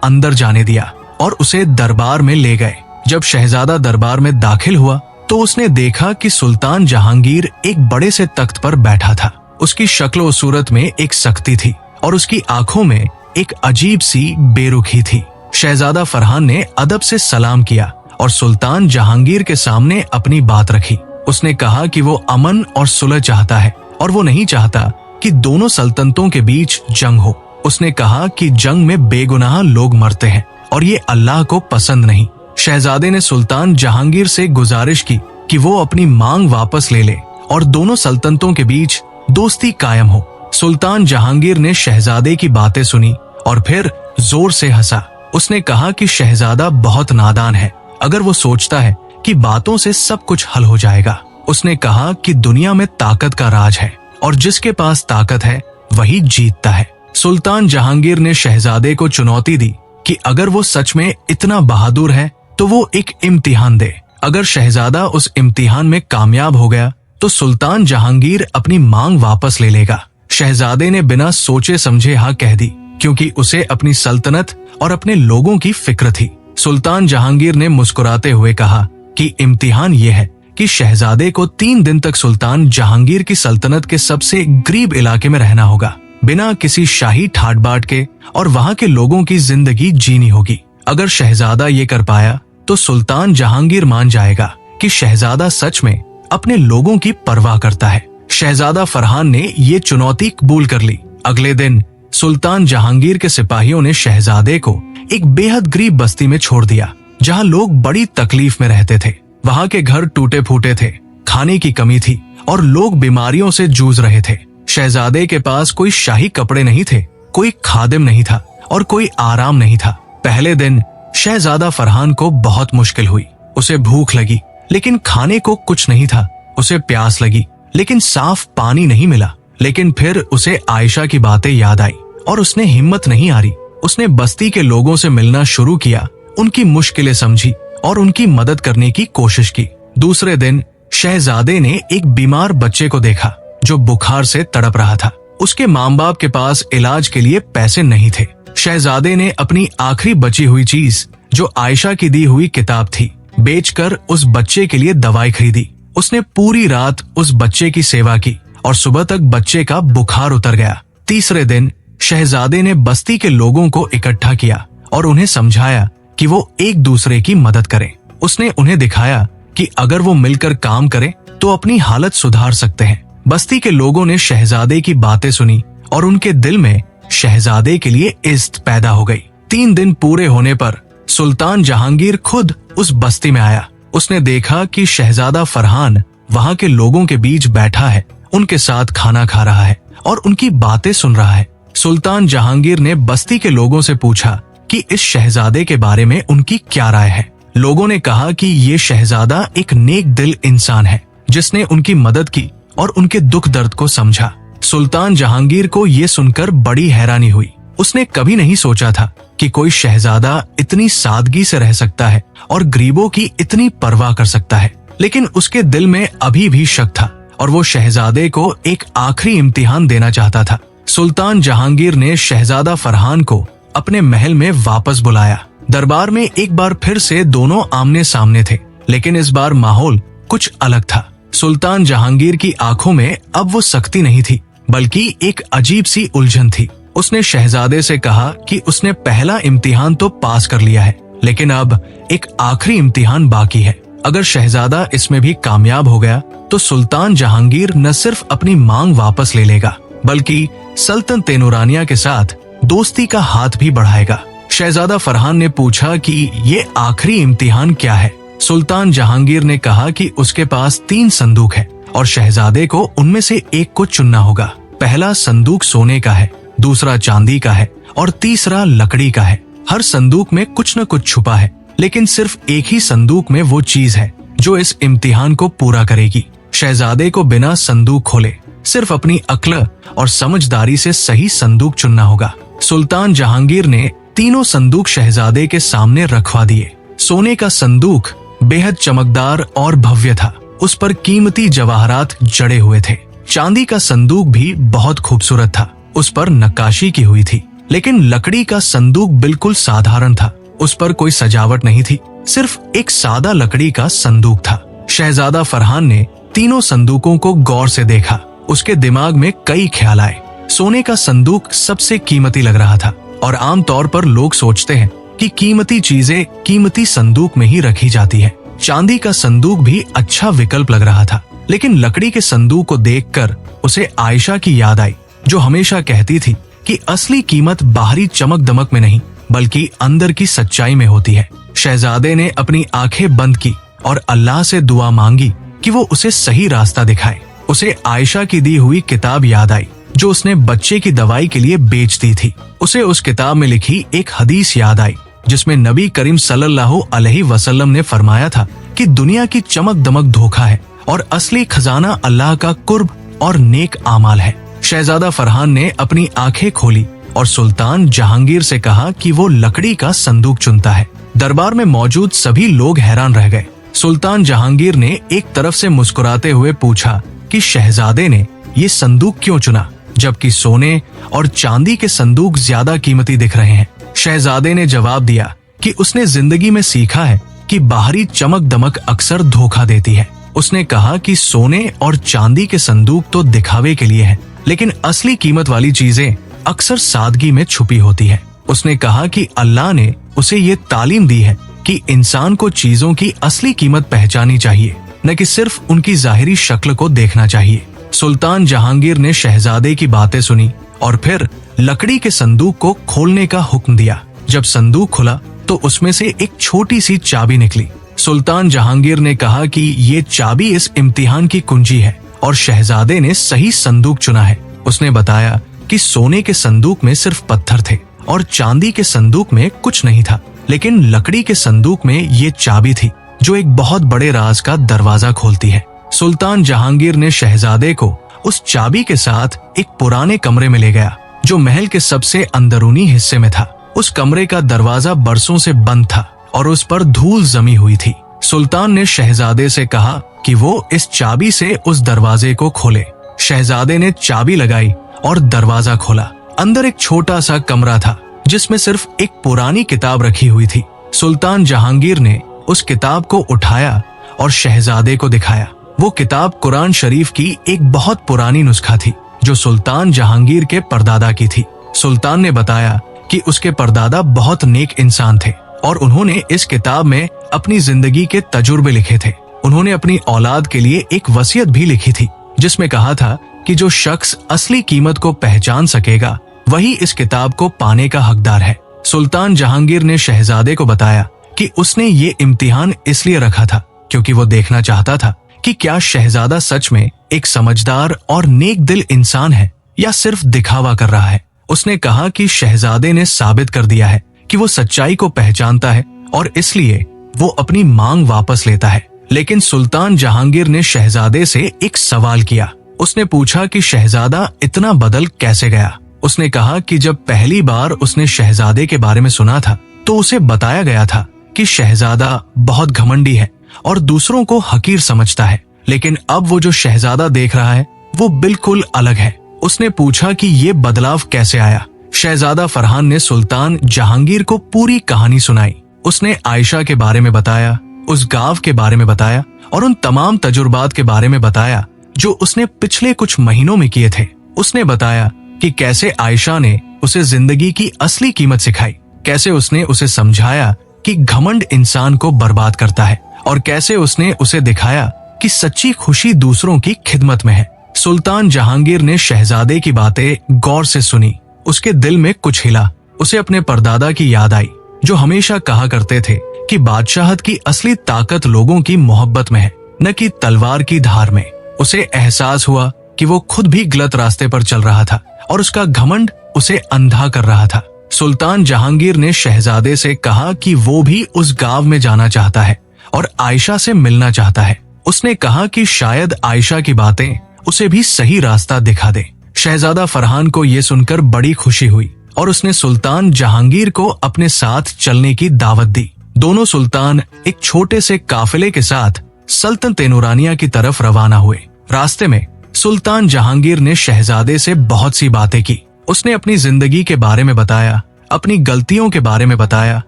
अंदर जाने दिया और उसे दरबार में ले गए। जब शहजादा दरबार में दाखिल हुआ तो उसने देखा कि सुल्तान जहांगीर एक बड़े से तख्त पर बैठा था। उसकी शक्ल और सूरत में एक सख्ती थी और उसकी आंखों में एक अजीब सी बेरुखी थी। शहजादा फरहान ने अदब से सलाम किया और सुल्तान जहांगीर के सामने अपनी बात रखी। उसने कहा कि वो अमन और सुलह चाहता है और वो नहीं चाहता कि दोनों सल्तनतों के बीच जंग हो। उसने कहा कि जंग में बेगुनाह लोग मरते हैं और ये अल्लाह को पसंद नहीं। शहजादे ने सुल्तान जहांगीर से गुजारिश की कि वो अपनी मांग वापस ले ले और दोनों सल्तनतों के बीच दोस्ती कायम हो। सुल्तान जहांगीर ने शहजादे की बातें सुनी और फिर जोर से हंसा। उसने कहा कि शहजादा बहुत नादान है अगर वो सोचता है कि बातों से सब कुछ हल हो जाएगा। उसने कहा कि दुनिया में ताकत का राज है और जिसके पास ताकत है वही जीतता है। सुल्तान जहांगीर ने शहजादे को चुनौती दी कि अगर वो सच में इतना बहादुर है तो वो एक इम्तिहान दे। अगर शहजादा उस इम्तिहान में कामयाब हो गया तो सुल्तान जहांगीर अपनी मांग वापस ले लेगा। शहजादे ने बिना सोचे समझे हाँ कह दी क्योंकि उसे अपनी सल्तनत और अपने लोगों की फिक्र थी। सुल्तान जहांगीर ने मुस्कुराते हुए कहा कि इम्तिहान ये है कि शहजादे को 3 दिन तक सुल्तान जहांगीर की सल्तनत के सबसे गरीब इलाके में रहना होगा, बिना किसी शाही ठाट बाट के, और वहाँ के लोगों की जिंदगी जीनी होगी। अगर शहजादा ये कर पाया तो सुल्तान जहांगीर मान जाएगा कि शहजादा सच में अपने लोगों की परवाह करता है। शहजादा फरहान ने ये चुनौती कबूल कर ली। अगले दिन सुल्तान जहांगीर के सिपाहियों ने शहजादे को एक बेहद गरीब बस्ती में छोड़ दिया जहाँ लोग बड़ी तकलीफ में रहते थे। वहाँ के घर टूटे फूटे थे, खाने की कमी थी और लोग बीमारियों से जूझ रहे थे। शहजादे के पास कोई शाही कपड़े नहीं थे, कोई खादिम नहीं था और कोई आराम नहीं था। पहले दिन शहजादा फरहान को बहुत मुश्किल हुई। उसे भूख लगी लेकिन खाने को कुछ नहीं था। उसे प्यास लगी लेकिन साफ पानी नहीं मिला। लेकिन फिर उसे आयशा की बातें याद आई और उसने हिम्मत नहीं हारी। उसने बस्ती के लोगों से मिलना शुरू किया, उनकी मुश्किलें समझी और उनकी मदद करने की कोशिश की। दूसरे दिन शहजादे ने एक बीमार बच्चे को देखा जो बुखार से तड़प रहा था। उसके माँ बाप के पास इलाज के लिए पैसे नहीं थे। शहजादे ने अपनी आखिरी बची हुई चीज, जो आयशा की दी हुई किताब थी, बेचकर उस बच्चे के लिए दवाई खरीदी। उसने पूरी रात उस बच्चे की सेवा की और सुबह तक बच्चे का बुखार उतर गया। तीसरे दिन शहजादे ने बस्ती के लोगों को इकट्ठा किया और उन्हें समझाया कि वो एक दूसरे की मदद करें। उसने उन्हें दिखाया कि अगर वो मिलकर काम करें तो अपनी हालत सुधार सकते हैं। बस्ती के लोगों ने शहजादे की बातें सुनी और उनके दिल में शहजादे के लिए इज्जत पैदा हो गई। 3 दिन पूरे होने पर सुल्तान जहांगीर खुद उस बस्ती में आया। उसने देखा कि शहजादा फरहान वहाँ के लोगों के बीच बैठा है, उनके साथ खाना खा रहा है और उनकी बातें सुन रहा है। सुल्तान जहांगीर ने बस्ती के लोगों से पूछा कि इस शहजादे के बारे में उनकी क्या राय है। लोगों ने कहा कि ये शहजादा एक नेक दिल इंसान है जिसने उनकी मदद की और उनके दुख दर्द को समझा। सुल्तान जहांगीर को ये सुनकर बड़ी हैरानी हुई। उसने कभी नहीं सोचा था कि कोई शहजादा इतनी सादगी से रह सकता है और गरीबों की इतनी परवाह कर सकता है। लेकिन उसके दिल में अभी भी शक था और वो शहजादे को एक आखिरी इम्तिहान देना चाहता था। सुल्तान जहांगीर ने शहजादा फरहान को अपने महल में वापस बुलाया। दरबार में एक बार फिर से दोनों आमने सामने थे, लेकिन इस बार माहौल कुछ अलग था। सुल्तान जहांगीर की आंखों में अब वो सख्ती नहीं थी, बल्कि एक अजीब सी उलझन थी। उसने शहजादे से कहा कि उसने पहला इम्तिहान तो पास कर लिया है, लेकिन अब एक आखिरी इम्तिहान बाकी है। अगर शहजादा इसमें भी कामयाब हो गया तो सुल्तान जहांगीर न सिर्फ अपनी मांग वापस ले लेगा, बल्कि सल्तनत नूरानिया के साथ दोस्ती का हाथ भी बढ़ाएगा। शहजादा फरहान ने पूछा कि ये आखिरी इम्तिहान क्या है। सुल्तान जहांगीर ने कहा कि उसके पास 3 संदूक है और शहजादे को उनमें से एक को चुनना होगा। पहला संदूक सोने का है, दूसरा चांदी का है और तीसरा लकड़ी का है। हर संदूक में कुछ न कुछ छुपा है, लेकिन सिर्फ एक ही संदूक में वो चीज है जो इस इम्तिहान को पूरा करेगी। शहजादे को बिना संदूक खोले सिर्फ अपनी अक्ल और समझदारी से सही संदूक चुनना होगा। सुल्तान जहांगीर ने तीनों संदूक शहजादे के सामने रखवा दिए। सोने का संदूक बेहद चमकदार और भव्य था, उस पर कीमती जवाहरात जड़े हुए थे। चांदी का संदूक भी बहुत खूबसूरत था, उस पर नक्काशी की हुई थी। लेकिन लकड़ी का संदूक बिल्कुल साधारण था। उस पर कोई सजावट नहीं थी, सिर्फ एक सादा लकड़ी का संदूक था। शहजादा फरहान ने तीनों संदूकों को गौर से देखा। उसके दिमाग में कई ख्याल आए। सोने का संदूक सबसे कीमती लग रहा था और आमतौर पर लोग सोचते हैं कि कीमती चीजें कीमती संदूक में ही रखी जाती है। चांदी का संदूक भी अच्छा विकल्प लग रहा था, लेकिन लकड़ी के संदूक को देखकर उसे आयशा की याद आई, जो हमेशा कहती थी कि असली कीमत बाहरी चमक दमक में नहीं बल्कि अंदर की सच्चाई में होती है। शहजादे ने अपनी आंखें बंद की और अल्लाह से दुआ मांगी कि वो उसे सही रास्ता दिखाए। उसे आयशा की दी हुई किताब याद आई, जो उसने बच्चे की दवाई के लिए बेच दी थी। उसे उस किताब में लिखी एक हदीस याद आई, जिसमें नबी करीम सल्लल्लाहु अलैहि वसल्लम ने फरमाया था कि दुनिया की चमक दमक धोखा है और असली खजाना अल्लाह का कुर्ब और नेक आमाल है। शहजादा फरहान ने अपनी आंखें खोली और सुल्तान जहांगीर से कहा कि वो लकड़ी का संदूक चुनता है। दरबार में मौजूद सभी लोग हैरान रह गए। सुल्तान जहांगीर ने एक तरफ से मुस्कुराते हुए पूछा कि शहजादे ने ये संदूक क्यों चुना, जबकि सोने और चांदी के संदूक ज्यादा कीमती दिख रहे हैं। शहजादे ने जवाब दिया कि उसने जिंदगी में सीखा है कि बाहरी चमक दमक अक्सर धोखा देती है। उसने कहा कि सोने और चांदी के संदूक तो दिखावे के लिए है, लेकिन असली कीमत वाली चीजें अक्सर सादगी में छुपी होती है। उसने कहा कि अल्लाह ने उसे ये तालीम दी है कि इंसान को चीजों की असली कीमत पहचानी चाहिए, न कि सिर्फ उनकी जाहिरी शक्ल को देखना चाहिए। सुल्तान जहांगीर ने शहजादे की बातें सुनी और फिर लकड़ी के संदूक को खोलने का हुक्म दिया। जब संदूक खुला तो उसमें से एक छोटी सी चाबी निकली। सुल्तान जहांगीर ने कहा कि ये चाबी इस इम्तिहान की कुंजी है और शहजादे ने सही संदूक चुना है। उसने बताया कि सोने के संदूक में सिर्फ पत्थर थे और चांदी के संदूक में कुछ नहीं था, लेकिन लकड़ी के संदूक में ये चाबी थी जो एक बहुत बड़े राज का दरवाजा खोलती है। सुल्तान जहांगीर ने शहजादे को उस चाबी के साथ एक पुराने कमरे में ले गया, जो महल के सबसे अंदरूनी हिस्से में था। उस कमरे का दरवाजा बरसों से बंद था और उस पर धूल जमी हुई थी। सुल्तान ने शहजादे से कहा कि वो इस चाबी से उस दरवाजे को खोले। शहजादे ने चाबी लगाई और दरवाजा खोला। अंदर एक छोटा सा कमरा था, जिसमें सिर्फ एक पुरानी किताब रखी हुई थी। सुल्तान जहांगीर ने उस किताब को उठाया और शहजादे को दिखाया। वो किताब कुरान शरीफ की एक बहुत पुरानी नुस्खा थी, जो सुल्तान जहांगीर के परदादा की थी। सुल्तान ने बताया कि उसके परदादा बहुत नेक इंसान थे और उन्होंने इस किताब में अपनी जिंदगी के तजुर्बे लिखे थे। उन्होंने अपनी औलाद के लिए एक वसीयत भी लिखी थी, जिसमें कहा था कि जो शख्स असली कीमत को पहचान सकेगा वही इस किताब को पाने का हकदार है। सुल्तान जहांगीर ने शहजादे को बताया कि उसने ये इम्तिहान इसलिए रखा था क्योंकि वो देखना चाहता था कि क्या शहजादा सच में एक समझदार और नेक दिल इंसान है या सिर्फ दिखावा कर रहा है। उसने कहा कि शहजादे ने साबित कर दिया है कि वो सच्चाई को पहचानता है और इसलिए वो अपनी मांग वापस लेता है। लेकिन सुल्तान जहांगीर ने शहजादे से एक सवाल किया। उसने पूछा कि शहजादा इतना बदल कैसे गया। उसने कहा कि जब पहली बार उसने शहजादे के बारे में सुना था तो उसे बताया गया था कि शहजादा बहुत घमंडी है और दूसरों को हकीर समझता है, लेकिन अब वो जो शहजादा देख रहा है वो बिल्कुल अलग है। उसने पूछा कि ये बदलाव कैसे आया। शहजादा फरहान ने सुल्तान जहांगीर को पूरी कहानी सुनाई। उसने आयशा के बारे में बताया, उस गांव के बारे में बताया और उन तमाम तजुर्बात के बारे में बताया जो उसने पिछले कुछ महीनों में किए थे। उसने बताया कि कैसे आयशा ने उसे जिंदगी की असली कीमत सिखाई, कैसे उसने उसे समझाया कि घमंड इंसान को बर्बाद करता है और कैसे उसने उसे दिखाया कि सच्ची खुशी दूसरों की खिदमत में है। सुल्तान जहांगीर ने शहजादे की बातें गौर से सुनी। उसके दिल में कुछ हिला। उसे अपने परदादा की याद आई, जो हमेशा कहा करते थे कि बादशाहत की असली ताकत लोगों की मोहब्बत में है, न कि तलवार की धार में। उसे एहसास हुआ कि वो खुद भी गलत रास्ते पर चल रहा था और उसका घमंड उसे अंधा कर रहा था। सुल्तान जहांगीर ने शहजादे से कहा कि वो भी उस गांव में जाना चाहता है और आयशा से मिलना चाहता है। उसने कहा कि शायद आयशा की बातें उसे भी सही रास्ता दिखा दे। शहजादा फरहान को ये सुनकर बड़ी खुशी हुई और उसने सुल्तान जहांगीर को अपने साथ चलने की दावत दी। दोनों सुल्तान एक छोटे से काफिले के साथ सल्तनत नूरानिया की तरफ रवाना हुए। रास्ते में सुल्तान जहांगीर ने शहजादे से बहुत सी बातें की। उसने अपनी जिंदगी के बारे में बताया, अपनी गलतियों के बारे में बताया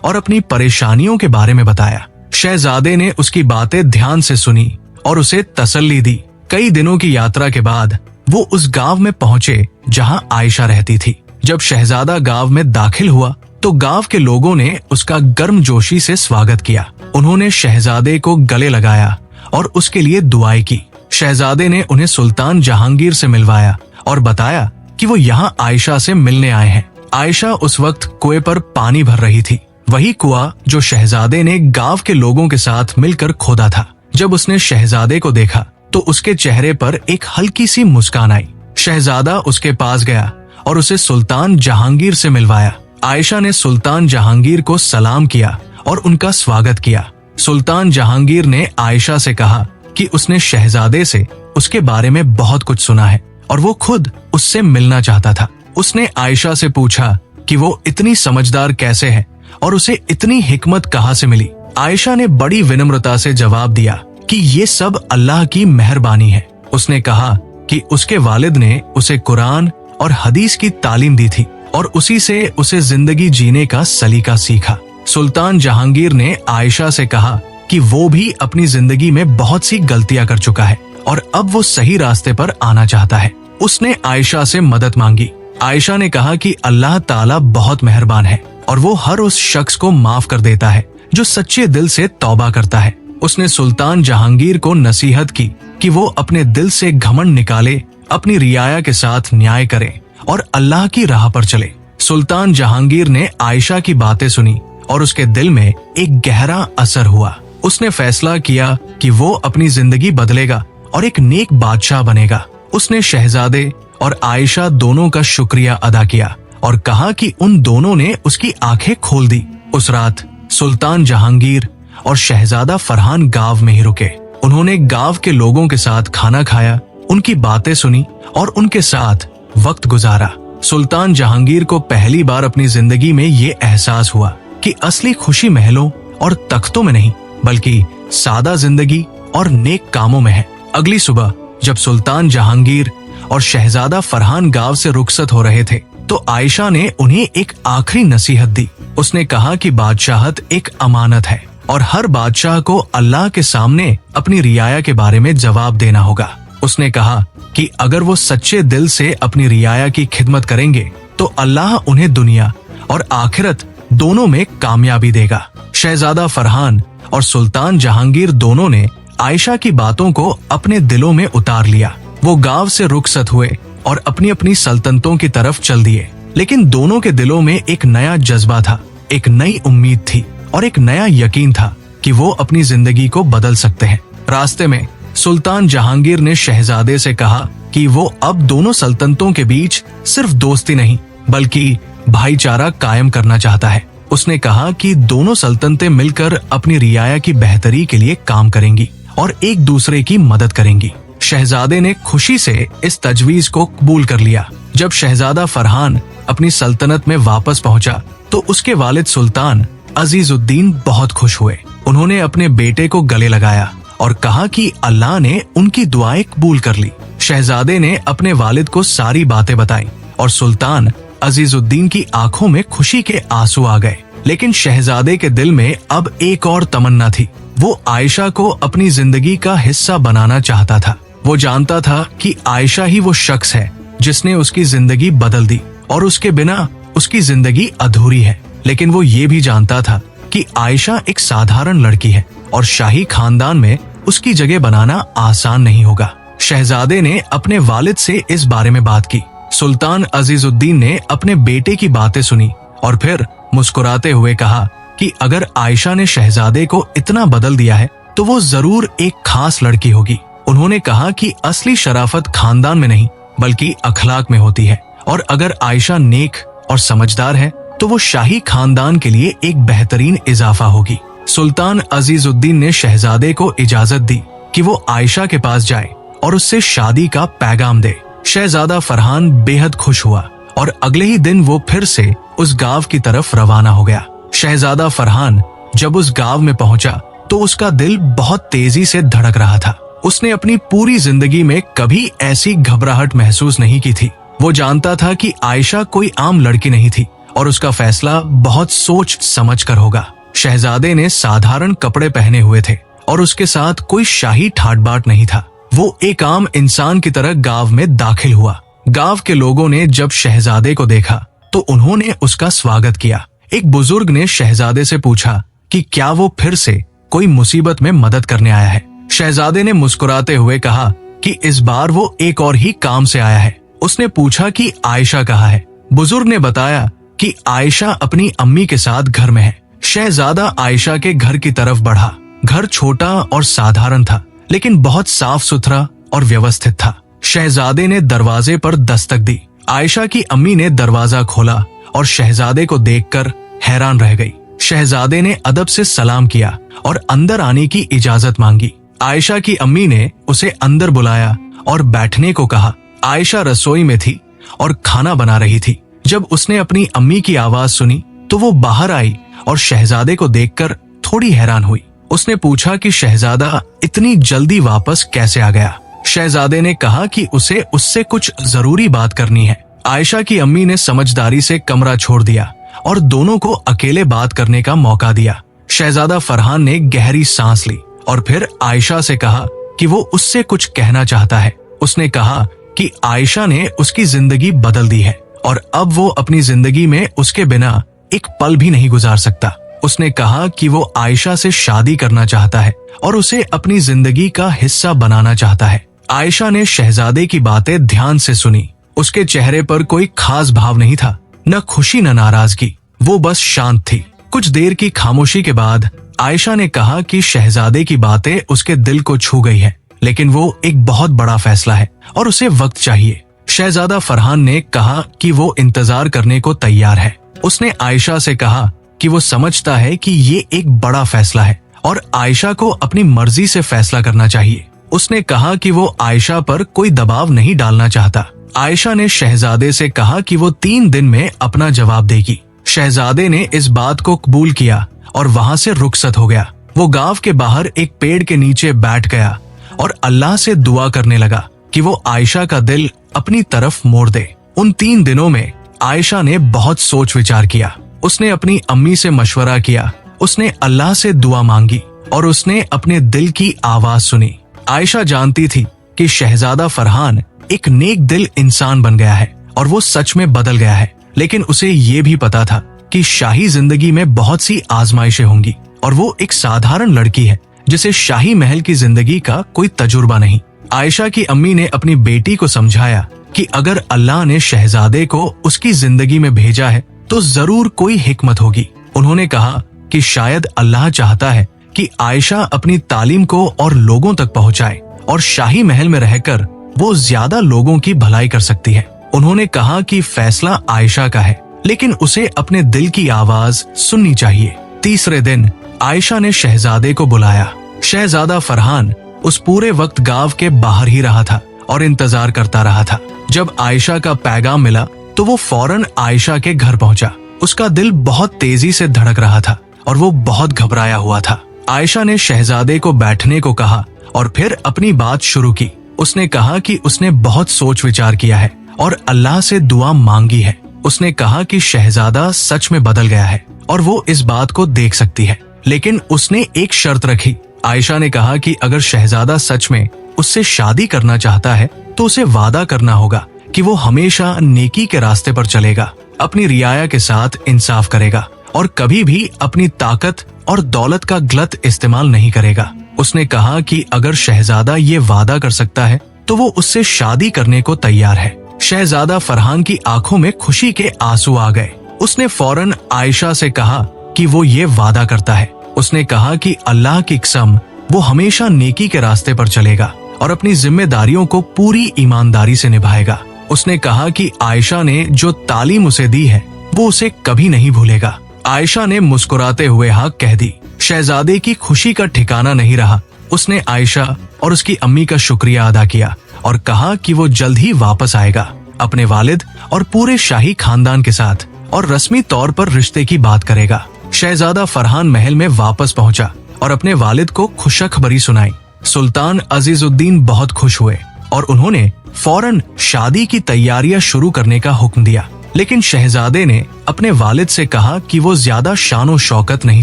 और अपनी परेशानियों के बारे में बताया। शहजादे ने उसकी बातें ध्यान से सुनी और उसे तसल्ली दी। कई दिनों की यात्रा के बाद वो उस गांव में पहुंचे जहां आयशा रहती थी। जब शहजादा गांव में दाखिल हुआ तो गांव के लोगों ने उसका गर्मजोशी से स्वागत किया। उन्होंने शहजादे को गले लगाया और उसके लिए दुआएं की। शहजादे ने उन्हें सुल्तान जहांगीर से मिलवाया और बताया कि वो यहाँ आयशा से मिलने आए हैं। आयशा उस वक्त कुएं पर पानी भर रही थी, वही कुआं जो शहजादे ने गांव के लोगों के साथ मिलकर खोदा था। जब उसने शहजादे को देखा तो उसके चेहरे पर एक हल्की सी मुस्कान आई। शहजादा उसके पास गया और उसे सुल्तान जहांगीर से मिलवाया। आयशा ने सुल्तान जहांगीर को सलाम किया और उनका स्वागत किया। सुल्तान जहांगीर ने आयशा से कहा कि उसने शहजादे से उसके बारे में बहुत कुछ सुना है और वो खुद उससे मिलना चाहता था। उसने आयशा से पूछा कि वो इतनी समझदार कैसे है और उसे इतनी हिकमत कहाँ से मिली। आयशा ने बड़ी विनम्रता से जवाब दिया कि ये सब अल्लाह की मेहरबानी है। उसने कहा कि उसके वालिद ने उसे कुरान और हदीस की तालीम दी थी और उसी से उसे जिंदगी जीने का सलीका सीखा। सुल्तान जहांगीर ने आयशा से कहा कि वो भी अपनी जिंदगी में बहुत सी गलतियां कर चुका है और अब वो सही रास्ते पर आना चाहता है। उसने आयशा से मदद मांगी। आयशा ने कहा कि अल्लाह ताला बहुत मेहरबान है और वो हर उस शख्स को माफ कर देता है जो सच्चे दिल से तौबा करता है। उसने सुल्तान जहांगीर को नसीहत की कि वो अपने दिल से घमंड निकाले, अपनी रियाया के साथ न्याय करे और अल्लाह की राह पर चले। सुल्तान जहांगीर ने आयशा की बातें सुनी और उसके दिल में एक गहरा असर हुआ। उसने फैसला किया कि वो अपनी जिंदगी बदलेगा और एक नेक बादशाह बनेगा। उसने शहजादे और आयशा दोनों का शुक्रिया अदा किया और कहा कि उन दोनों ने उसकी आंखें खोल दी। उस रात सुल्तान जहांगीर और शहजादा फरहान गांव में ही रुके। उन्होंने गांव के लोगों के साथ खाना खाया, उनकी बातें सुनी और उनके साथ वक्त गुजारा। सुल्तान जहांगीर को पहली बार अपनी जिंदगी में ये एहसास हुआ कि असली खुशी महलों और तख्तों में नहीं बल्कि सादा जिंदगी और नेक कामों में है। अगली सुबह जब सुल्तान जहांगीर और शहजादा फरहान गांव से रुखसत हो रहे थे तो आयशा ने उन्हें एक आखिरी नसीहत दी। उसने कहा कि बादशाहत एक अमानत है और हर बादशाह को अल्लाह के सामने अपनी रियाया के बारे में जवाब देना होगा। उसने कहा कि अगर वो सच्चे दिल से अपनी रियाया की खिदमत करेंगे तो अल्लाह उन्हें दुनिया और आखिरत दोनों में कामयाबी देगा। शहजादा फरहान और सुल्तान जहांगीर दोनों ने आयशा की बातों को अपने दिलों में उतार लिया। वो गांव से रुखसत हुए और अपनी अपनी सल्तनतों की तरफ चल दिए, लेकिन दोनों के दिलों में एक नया जज्बा था, एक नई उम्मीद थी और एक नया यकीन था कि वो अपनी जिंदगी को बदल सकते हैं। रास्ते में सुल्तान जहांगीर ने शहजादे से कहा कि वो अब दोनों सल्तनतों के बीच सिर्फ दोस्ती नहीं बल्कि भाईचारा कायम करना चाहता है। उसने कहा कि दोनों सल्तनतें मिलकर अपनी रियाया की बेहतरी के लिए काम करेंगी और एक दूसरे की मदद करेंगी। शहजादे ने खुशी से इस तजवीज को कबूल कर लिया। जब शहजादा फरहान अपनी सल्तनत में वापस पहुंचा तो उसके वालिद सुल्तान अजीजुद्दीन बहुत खुश हुए। उन्होंने अपने बेटे को गले लगाया और कहा कि अल्लाह ने उनकी दुआएं कबूल कर ली। शहजादे ने अपने वालिद को सारी बातें बताई और सुल्तान अजीजुद्दीन की आंखों में खुशी के आंसू आ गए। लेकिन शहजादे के दिल में अब एक और तमन्ना थी। वो आयशा को अपनी जिंदगी का हिस्सा बनाना चाहता था। वो जानता था कि आयशा ही वो शख्स है जिसने उसकी जिंदगी बदल दी और उसके बिना उसकी जिंदगी अधूरी है। लेकिन वो ये भी जानता था कि आयशा एक साधारण लड़की है और शाही खानदान में उसकी जगह बनाना आसान नहीं होगा। शहजादे ने अपने वालिद से इस बारे में बात की। सुल्तान अजीजुद्दीन ने अपने बेटे की बातें सुनी और फिर मुस्कुराते हुए कहा कि अगर आयशा ने शहजादे को इतना बदल दिया है तो वो जरूर एक खास लड़की होगी। उन्होंने कहा कि असली शराफत खानदान में नहीं बल्कि अखलाक में होती है और अगर आयशा नेक और समझदार है तो वो शाही खानदान के लिए एक बेहतरीन इजाफा होगी। सुल्तान अजीजुद्दीन ने शहजादे को इजाजत दी कि वो आयशा के पास जाए और उससे शादी का पैगाम दे। शहजादा फरहान बेहद खुश हुआ और अगले ही दिन वो फिर से उस गांव की तरफ रवाना हो गया। शहजादा फरहान जब उस गांव में पहुंचा तो उसका दिल बहुत तेजी से धड़क रहा था। उसने अपनी पूरी जिंदगी में कभी ऐसी घबराहट महसूस नहीं की थी। वो जानता था कि आयशा कोई आम लड़की नहीं थी और उसका फैसला बहुत सोच समझ कर होगा। शहजादे ने साधारण कपड़े पहने हुए थे और उसके साथ कोई शाही ठाट बाट नहीं था। वो एक आम इंसान की तरह गांव में दाखिल हुआ। गांव के लोगों ने जब शहजादे को देखा तो उन्होंने उसका स्वागत किया। एक बुजुर्ग ने शहजादे से पूछा कि क्या वो फिर से कोई मुसीबत में मदद करने आया है। शहजादे ने मुस्कुराते हुए कहा कि इस बार वो एक और ही काम से आया है। उसने पूछा कि आयशा कहाँ है। बुजुर्ग ने बताया कि आयशा अपनी अम्मी के साथ घर में है। शहजादा आयशा के घर की तरफ बढ़ा। घर छोटा और साधारण था, लेकिन बहुत साफ सुथरा और व्यवस्थित था। शहजादे ने दरवाजे पर दस्तक दी। आयशा की अम्मी ने दरवाजा खोला और शहजादे को देखकर हैरान रह गई। शहजादे ने अदब से सलाम किया और अंदर आने की इजाजत मांगी। आयशा की अम्मी ने उसे अंदर बुलाया और बैठने को कहा। आयशा रसोई में थी और खाना बना रही थी। जब उसने अपनी अम्मी की आवाज सुनी तो वो बाहर आई और शहजादे को देखकर थोड़ी हैरान हुई। उसने पूछा कि शहजादा इतनी जल्दी वापस कैसे आ गया। शहजादे ने कहा कि उसे उससे कुछ जरूरी बात करनी है। आयशा की अम्मी ने समझदारी से कमरा छोड़ दिया और दोनों को अकेले बात करने का मौका दिया। शहजादा फरहान ने गहरी सांस ली और फिर आयशा से कहा कि वो उससे कुछ कहना चाहता है। उसने कहा कि आयशा ने उसकी जिंदगी बदल दी है और अब वो अपनी जिंदगी में उसके बिना एक पल भी नहीं गुजार सकता। उसने कहा कि वो आयशा से शादी करना चाहता है और उसे अपनी जिंदगी का हिस्सा बनाना चाहता है। आयशा ने शहजादे की बातें ध्यान से सुनी। उसके चेहरे पर कोई खास भाव नहीं था, न खुशी न नाराजगी। वो बस शांत थी। कुछ देर की खामोशी के बाद आयशा ने कहा कि शहजादे की बातें उसके दिल को छू गई है, लेकिन वो एक बहुत बड़ा फैसला है और उसे वक्त चाहिए। शहजादा फरहान ने कहा कि वो इंतजार करने को तैयार है। उसने आयशा से कहा कि वो समझता है कि ये एक बड़ा फैसला है और आयशा को अपनी मर्जी से फैसला करना चाहिए। उसने कहा कि वो आयशा पर कोई दबाव नहीं डालना चाहता। आयशा ने शहजादे से कहा कि वो 3 दिन में अपना जवाब देगी। शहजादे ने इस बात को कबूल किया और वहां से रुखसत हो गया। वो गांव के बाहर एक पेड़ के नीचे बैठ गया और अल्लाह से दुआ करने लगा कि वो आयशा का दिल अपनी तरफ मोड़ दे। उन 3 दिनों में आयशा ने बहुत सोच विचार किया। उसने अपनी अम्मी से मशवरा किया, उसने अल्लाह से दुआ मांगी और उसने अपने दिल की आवाज सुनी। आयशा जानती थी कि शहजादा फरहान एक नेक दिल इंसान बन गया है और वो सच में बदल गया है, लेकिन उसे ये भी पता था कि शाही जिंदगी में बहुत सी आजमाइशें होंगी और वो एक साधारण लड़की है जिसे शाही महल की जिंदगी का कोई तजुर्बा नहीं। आयशा की अम्मी ने अपनी बेटी को समझाया कि अगर अल्लाह ने शहजादे को उसकी जिंदगी में भेजा है तो जरूर कोई हिकमत होगी। उन्होंने कहा कि शायद अल्लाह चाहता है कि आयशा अपनी तालीम को और लोगों तक पहुंचाए और शाही महल में रहकर वो ज्यादा लोगों की भलाई कर सकती है। उन्होंने कहा कि फैसला आयशा का है, लेकिन उसे अपने दिल की आवाज सुननी चाहिए। तीसरे दिन आयशा ने शहजादे को बुलाया। शहजादा फरहान उस पूरे वक्त गांव के बाहर ही रहा था और इंतजार करता रहा था। जब आयशा का पैगाम मिला तो वो फौरन आयशा के घर पहुंचा। उसका दिल बहुत तेजी से धड़क रहा था और वो बहुत घबराया हुआ था। आयशा ने शहजादे को बैठने को कहा और फिर अपनी बात शुरू की। उसने कहा कि उसने बहुत सोच विचार किया है और अल्लाह से दुआ मांगी है। उसने कहा कि शहजादा सच में बदल गया है और वो इस बात को देख सकती है, लेकिन उसने एक शर्त रखी। आयशा ने कहा कि अगर शहजादा सच में उससे शादी करना चाहता है तो उसे वादा करना होगा कि वो हमेशा नेकी के रास्ते पर चलेगा, अपनी रियाया के साथ इंसाफ करेगा और कभी भी अपनी ताकत और दौलत का गलत इस्तेमाल नहीं करेगा। उसने कहा कि अगर शहजादा ये वादा कर सकता है तो वो उससे शादी करने को तैयार है। शहजादा फरहान की आंखों में खुशी के आंसू आ गए। उसने फौरन आयशा से कहा कि वो ये वादा करता है। उसने कहा कि अल्लाह की कसम वो हमेशा नेकी के रास्ते पर चलेगा और अपनी जिम्मेदारियों को पूरी ईमानदारी से निभाएगा। उसने कहा कि आयशा ने जो तालीम उसे दी है वो उसे कभी नहीं भूलेगा। आयशा ने मुस्कुराते हुए हाँ कह दी। शहजादे की खुशी का ठिकाना नहीं रहा। उसने आयशा और उसकी अम्मी का शुक्रिया अदा किया और कहा कि वो जल्द ही वापस आएगा अपने वालिद और पूरे शाही खानदान के साथ और रस्मी तौर पर रिश्ते की बात करेगा। शहजादा फरहान महल में वापस पहुंचा और अपने वालिद को खुशखबरी सुनाई। सुल्तान अजीजुद्दीन बहुत खुश हुए और उन्होंने फौरन शादी की तैयारियां शुरू करने का हुक्म दिया। लेकिन शहजादे ने अपने वालिद से कहा कि वो ज्यादा शानो शौकत नहीं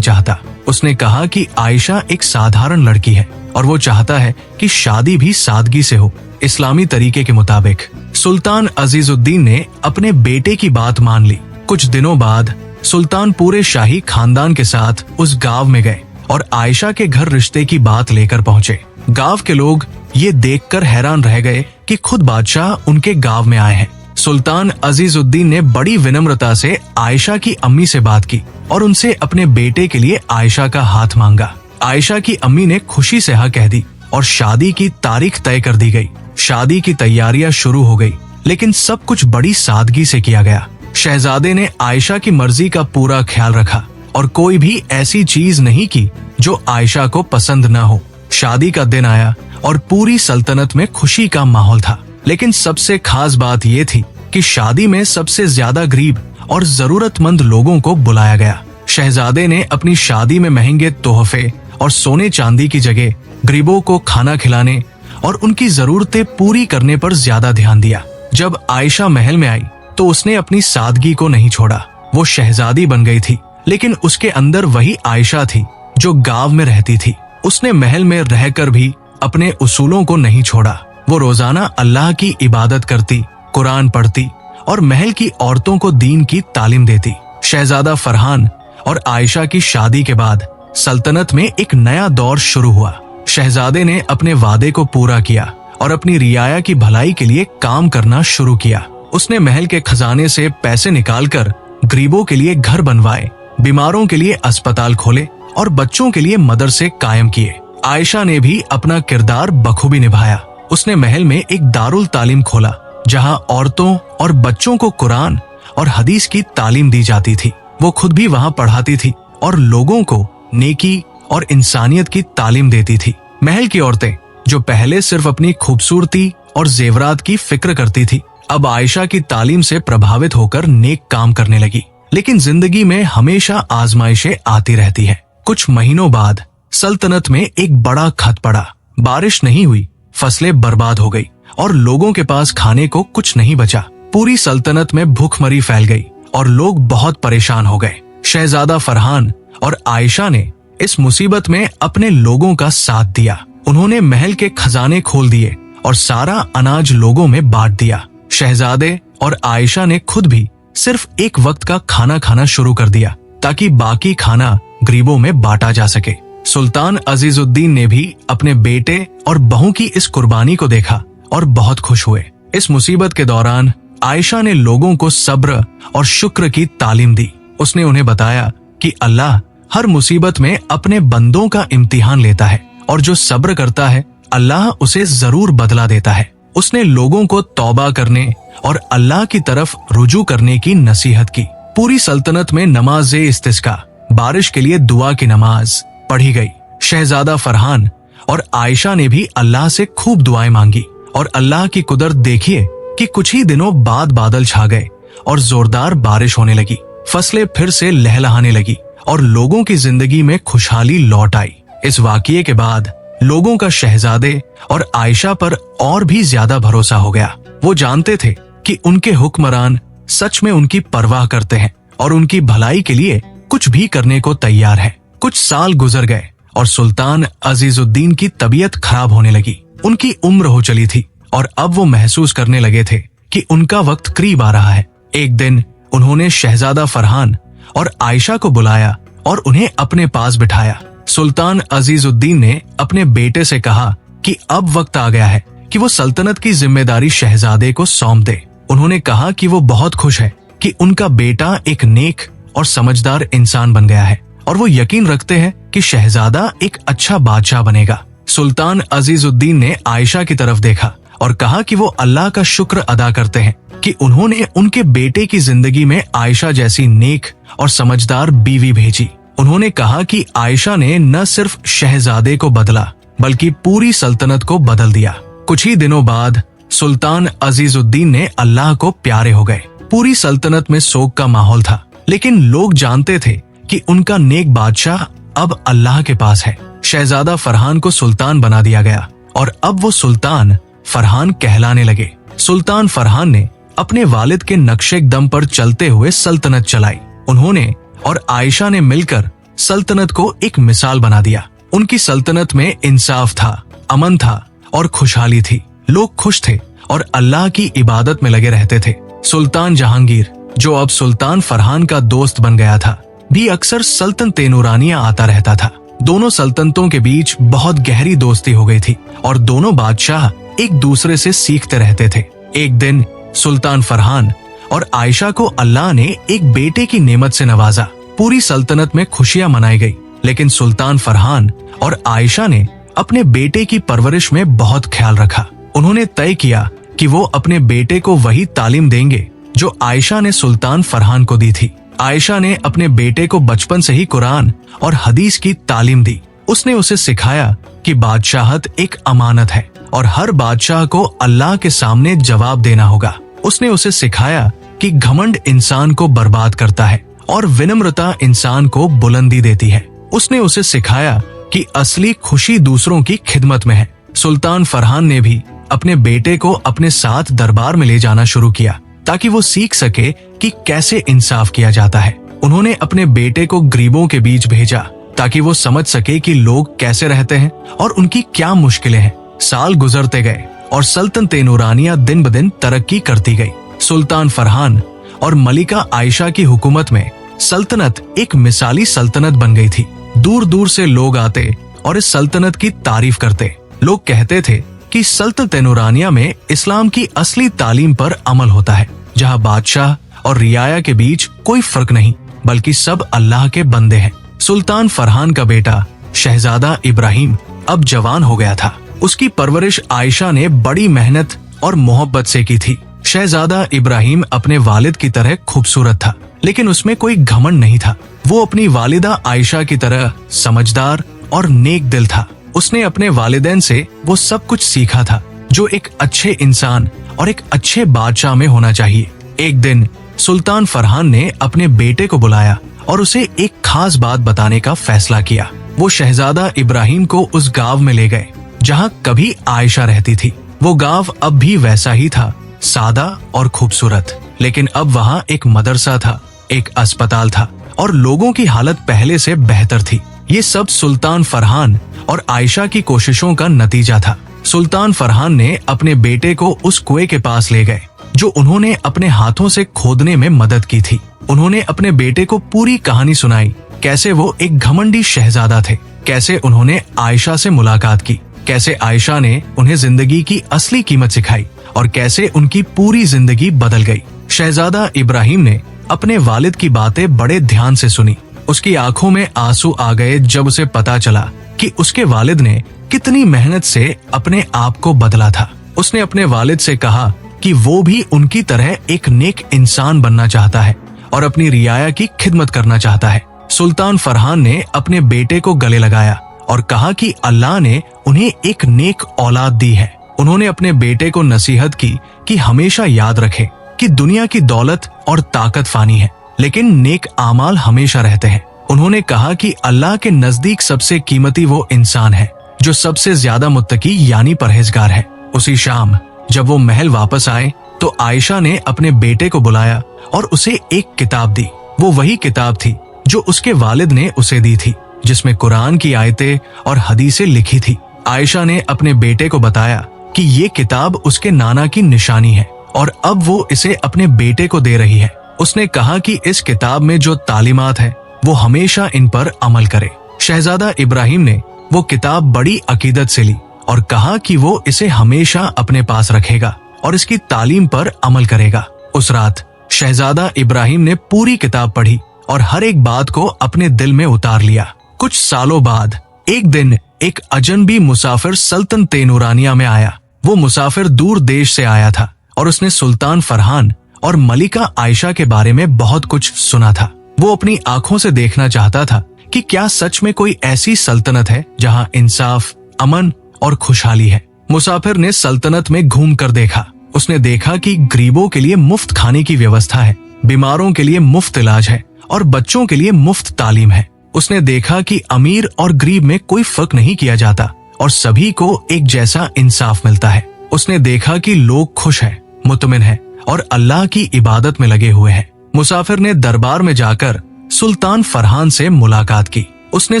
चाहता। उसने कहा कि आयशा एक साधारण लड़की है और वो चाहता है कि शादी भी सादगी से हो, इस्लामी तरीके के मुताबिक। सुल्तान अजीजुद्दीन ने अपने बेटे की बात मान ली। कुछ दिनों बाद सुल्तान पूरे शाही खानदान के साथ उस गांव में गए और आयशा के घर रिश्ते की बात लेकर पहुंचे। गांव के लोग ये देखकर हैरान रह गए कि खुद बादशाह उनके गांव में आए हैं। सुल्तान अजीजुद्दीन ने बड़ी विनम्रता से आयशा की अम्मी से बात की और उनसे अपने बेटे के लिए आयशा का हाथ मांगा। आयशा की अम्मी ने खुशी से हाँ कह दी और शादी की तारीख तय कर दी गई। शादी की तैयारियां शुरू हो गई, लेकिन सब कुछ बड़ी सादगी से किया गया। शहजादे ने आयशा की मर्जी का पूरा ख्याल रखा और कोई भी ऐसी चीज नहीं की जो आयशा को पसंद न हो। शादी का दिन आया और पूरी सल्तनत में खुशी का माहौल था। लेकिन सबसे खास बात ये थी कि शादी में सबसे ज्यादा गरीब और जरूरतमंद लोगों को बुलाया गया। शहजादे ने अपनी शादी में महंगे तोहफे और सोने चांदी की जगह गरीबों को खाना खिलाने और उनकी जरूरतें पूरी करने पर ज्यादा ध्यान दिया। जब आयशा महल में आई तो उसने अपनी सादगी को नहीं छोड़ा। वो शहजादी बन गई थी, लेकिन उसके अंदर वही आयशा थी जो गांव में रहती थी। उसने महल में रहकर भी अपने उसूलों को नहीं छोड़ा। वो रोजाना अल्लाह की इबादत करती, कुरान पढ़ती और महल की औरतों को दीन की तालीम देती। शहजादा फरहान और आयशा की शादी के बाद सल्तनत में एक नया दौर शुरू हुआ। शहजादे ने अपने वादे को पूरा किया और अपनी रियाया की भलाई के लिए काम करना शुरू किया। उसने महल के खजाने से पैसे निकालकर गरीबों के लिए घर बनवाए, बीमारों के लिए अस्पताल खोले और बच्चों के लिए मदरसे कायम किए। आयशा ने भी अपना किरदार बखूबी निभाया। उसने महल में एक दारुल तालीम खोला जहां औरतों और बच्चों को कुरान और हदीस की तालीम दी जाती थी। वो खुद भी वहां पढ़ाती थी और लोगों को नेकी और इंसानियत की तालीम देती थी। महल की औरतें जो पहले सिर्फ अपनी खूबसूरती और जेवरात की फिक्र करती थी, अब आयशा की तालीम से प्रभावित होकर नेक काम करने लगी। लेकिन जिंदगी में हमेशा आजमाइशें आती रहती है। कुछ महीनों बाद सल्तनत में एक बड़ा खत पड़ा। बारिश नहीं हुई, फसलें बर्बाद हो गई और लोगों के पास खाने को कुछ नहीं बचा। पूरी सल्तनत में भूखमरी फैल गई और लोग बहुत परेशान हो गए। शहजादा फरहान और आयशा ने इस मुसीबत में अपने लोगों का साथ दिया। उन्होंने महल के खजाने खोल दिए और सारा अनाज लोगों में बांट दिया। शहजादे और आयशा ने खुद भी सिर्फ एक वक्त का खाना खाना शुरू कर दिया ताकि बाकी खाना गरीबों में बांटा जा सके। सुल्तान अजीजुद्दीन ने भी अपने बेटे और बहू की इस कुर्बानी को देखा और बहुत खुश हुए। इस मुसीबत के दौरान आयशा ने लोगों को सब्र और शुक्र की तालीम दी। उसने उन्हें बताया कि अल्लाह हर मुसीबत में अपने बंदों का इम्तिहान लेता है और जो सब्र करता है अल्लाह उसे जरूर बदला देता है। उसने लोगों को तौबा करने और अल्लाह की तरफ रुजू करने की नसीहत की। पूरी सल्तनत में नमाज़े इस्तिस्का, बारिश के लिए दुआ की नमाज पढ़ी गई। शहजादा फरहान और आयशा ने भी अल्लाह से खूब दुआएं मांगी और अल्लाह की कुदरत देखिए कि कुछ ही दिनों बाद बादल छा गए और जोरदार बारिश होने लगी। फसलें फिर से लहलहाने लगी और लोगों की जिंदगी में खुशहाली लौट आई। इस वाकये के बाद लोगों का शहजादे और आयशा पर और भी ज्यादा भरोसा हो गया। वो जानते थे कि उनके हुक्मरान सच में उनकी परवाह करते हैं और उनकी भलाई के लिए कुछ भी करने को तैयार है। कुछ साल गुजर गए और सुल्तान अजीजुद्दीन की तबीयत खराब होने लगी। उनकी उम्र हो चली थी और अब वो महसूस करने लगे थे कि उनका वक्त करीब आ रहा है। एक दिन उन्होंने शहजादा फरहान और आयशा को बुलाया और उन्हें अपने पास बिठाया। सुल्तान अजीजुद्दीन ने अपने बेटे से कहा कि अब वक्त आ गया है कि वो सल्तनत की जिम्मेदारी शहजादे को सौंप दे। उन्होंने कहा कि वो बहुत खुश है कि उनका बेटा एक नेक और समझदार इंसान बन गया है और वो यकीन रखते हैं कि शहजादा एक अच्छा बादशाह बनेगा। सुल्तान अजीजुद्दीन ने आयशा की तरफ देखा और कहा कि वो अल्लाह का शुक्र अदा करते हैं कि उन्होंने उनके बेटे की जिंदगी में आयशा जैसी नेक और समझदार बीवी भेजी। उन्होंने कहा कि आयशा ने न सिर्फ शहजादे को बदला बल्कि पूरी सल्तनत को बदल दिया। कुछ ही दिनों बाद सुल्तान अजीजुद्दीन ने अल्लाह को प्यारे हो गए। पूरी सल्तनत में शोक का माहौल था, लेकिन लोग जानते थे कि उनका नेक बादशाह अब अल्लाह के पास है। शहजादा फरहान को सुल्तान बना दिया गया और अब वो सुल्तान फरहान कहलाने लगे। सुल्तान फरहान ने अपने वालिद के नक्शे दम पर चलते हुए सल्तनत चलाई। उन्होंने और आयशा ने मिलकर सल्तनत को एक मिसाल बना दिया। उनकी सल्तनत में इंसाफ था, अमन था और खुशहाली थी। लोग खुश थे और अल्लाह की इबादत में लगे रहते थे। सुल्तान जहांगीर, जो अब सुल्तान फरहान का दोस्त बन गया था, भी अक्सर सल्तनत नूरानिया आता रहता था। दोनों सल्तनतों के बीच बहुत गहरी दोस्ती हो गई थी और दोनों बादशाह एक दूसरे से सीखते रहते थे। एक दिन सुल्तान फरहान और आयशा को अल्लाह ने एक बेटे की नेमत से नवाजा। पूरी सल्तनत में खुशियां मनाई गई, लेकिन सुल्तान फरहान और आयशा ने अपने बेटे की परवरिश में बहुत ख्याल रखा। उन्होंने तय किया कि वो अपने बेटे को वही तालीम देंगे जो आयशा ने सुल्तान फरहान को दी थी। आयशा ने अपने बेटे को बचपन से ही कुरान और हदीस की तालीम दी। उसने उसे सिखाया कि बादशाहत एक अमानत है और हर बादशाह को अल्लाह के सामने जवाब देना होगा। उसने उसे सिखाया कि घमंड इंसान को बर्बाद करता है और विनम्रता इंसान को बुलंदी देती है। उसने उसे सिखाया कि असली खुशी दूसरों की खिदमत में है। सुल्तान फरहान ने भी अपने बेटे को अपने साथ दरबार में ले जाना शुरू किया ताकि वो सीख सके कि कैसे इंसाफ किया जाता है। उन्होंने अपने बेटे को गरीबों के बीच भेजा ताकि वो समझ सके कि लोग कैसे रहते हैं और उनकी क्या मुश्किलें हैं। साल गुजरते गए और सल्तनत नूरानिया दिन ब दिन तरक्की करती गई। सुल्तान फरहान और मलिका आयशा की हुकूमत में सल्तनत एक मिसाली सल्तनत बन गई थी। दूर दूर से लोग आते और इस सल्तनत की तारीफ करते। लोग कहते थे कि सल्तनत नूरानिया में इस्लाम की असली तालीम पर अमल होता है, जहाँ बादशाह और रियाया के बीच कोई फर्क नहीं, बल्कि सब अल्लाह के बंदे हैं। सुल्तान फरहान का बेटा शहजादा इब्राहिम अब जवान हो गया था। उसकी परवरिश आयशा ने बड़ी मेहनत और मोहब्बत से की थी। शहजादा इब्राहिम अपने वालिद की तरह खूबसूरत था, लेकिन उसमें कोई घमंड नहीं था। वो अपनी वालिदा आयशा की तरह समझदार और नेक दिल था। उसने अपने वालिदैन से वो सब कुछ सीखा था जो एक अच्छे इंसान और एक अच्छे बादशाह में होना चाहिए। एक दिन सुल्तान फरहान ने अपने बेटे को बुलाया और उसे एक खास बात बताने का फैसला किया। वो शहजादा इब्राहिम को उस गांव में ले गए जहाँ कभी आयशा रहती थी। वो गांव अब भी वैसा ही था, सादा और खूबसूरत, लेकिन अब वहाँ एक मदरसा था, एक अस्पताल था और लोगों की हालत पहले से बेहतर थी। ये सब सुल्तान फरहान और आयशा की कोशिशों का नतीजा था। सुल्तान फरहान ने अपने बेटे को उस कुएं के पास ले गए जो उन्होंने अपने हाथों से खोदने में मदद की थी। उन्होंने अपने बेटे को पूरी कहानी सुनाई, कैसे वो एक घमंडी शहजादा थे, कैसे उन्होंने आयशा से मुलाकात की, कैसे आयशा ने उन्हें जिंदगी की असली कीमत सिखाई और कैसे उनकी पूरी जिंदगी बदल गई। शहजादा इब्राहिम ने अपने वालिद की बातें बड़े ध्यान से सुनी। उसकी आंखों में आंसू आ गए जब उसे पता चला कि उसके वालिद ने कितनी मेहनत से अपने आप को बदला था। उसने अपने वालिद से कहा कि वो भी उनकी तरह एक नेक इंसान बनना चाहता है और अपनी रियाया की खिदमत करना चाहता है। सुल्तान फरहान ने अपने बेटे को गले लगाया और कहा कि अल्लाह ने उन्हें एक नेक औलाद दी है। उन्होंने अपने बेटे को नसीहत की कि हमेशा याद रखे कि दुनिया की दौलत और ताकत फानी है, लेकिन नेक आमाल हमेशा रहते हैं। उन्होंने कहा कि अल्लाह के नजदीक सबसे कीमती वो इंसान है जो सबसे ज्यादा मुत्तकी यानी परहेजगार है। उसी शाम जब वो महल वापस आए तो आयशा ने अपने बेटे को बुलाया और उसे एक किताब दी। वो वही किताब थी जो उसके वालिद ने उसे दी थी, जिसमें कुरान की आयतें और हदीसें लिखी थी। आयशा ने अपने बेटे को बताया कि ये किताब उसके नाना की निशानी है और अब वो इसे अपने बेटे को दे रही है। उसने कहा कि इस किताब में जो तालीमात है वो हमेशा इन पर अमल करे। शहजादा इब्राहिम ने वो किताब बड़ी अकीदत से ली और कहा कि वो इसे हमेशा अपने पास रखेगा और इसकी तालीम पर अमल करेगा। उस रात शहजादा इब्राहिम ने पूरी किताब पढ़ी और हर एक बात को अपने दिल में उतार लिया। कुछ सालों बाद एक दिन एक अजनबी मुसाफिर सल्तनत नूरानिया में आया। वो मुसाफिर दूर देश से आया था और उसने सुल्तान फरहान और मलिका आयशा के बारे में बहुत कुछ सुना था। वो अपनी आंखों से देखना चाहता था कि क्या सच में कोई ऐसी सल्तनत है जहां इंसाफ, अमन और खुशहाली है। मुसाफिर ने सल्तनत में घूम कर देखा। उसने देखा कि गरीबों के लिए मुफ्त खाने की व्यवस्था है, बीमारों के लिए मुफ्त इलाज है और बच्चों के लिए मुफ्त तालीम है। उसने देखा कि अमीर और गरीब में कोई फर्क नहीं किया जाता और सभी को एक जैसा इंसाफ मिलता है। उसने देखा कि लोग खुश हैं मुतमिन हैं और अल्लाह की इबादत में लगे हुए हैं। मुसाफिर ने दरबार में जाकर सुल्तान फरहान से मुलाकात की। उसने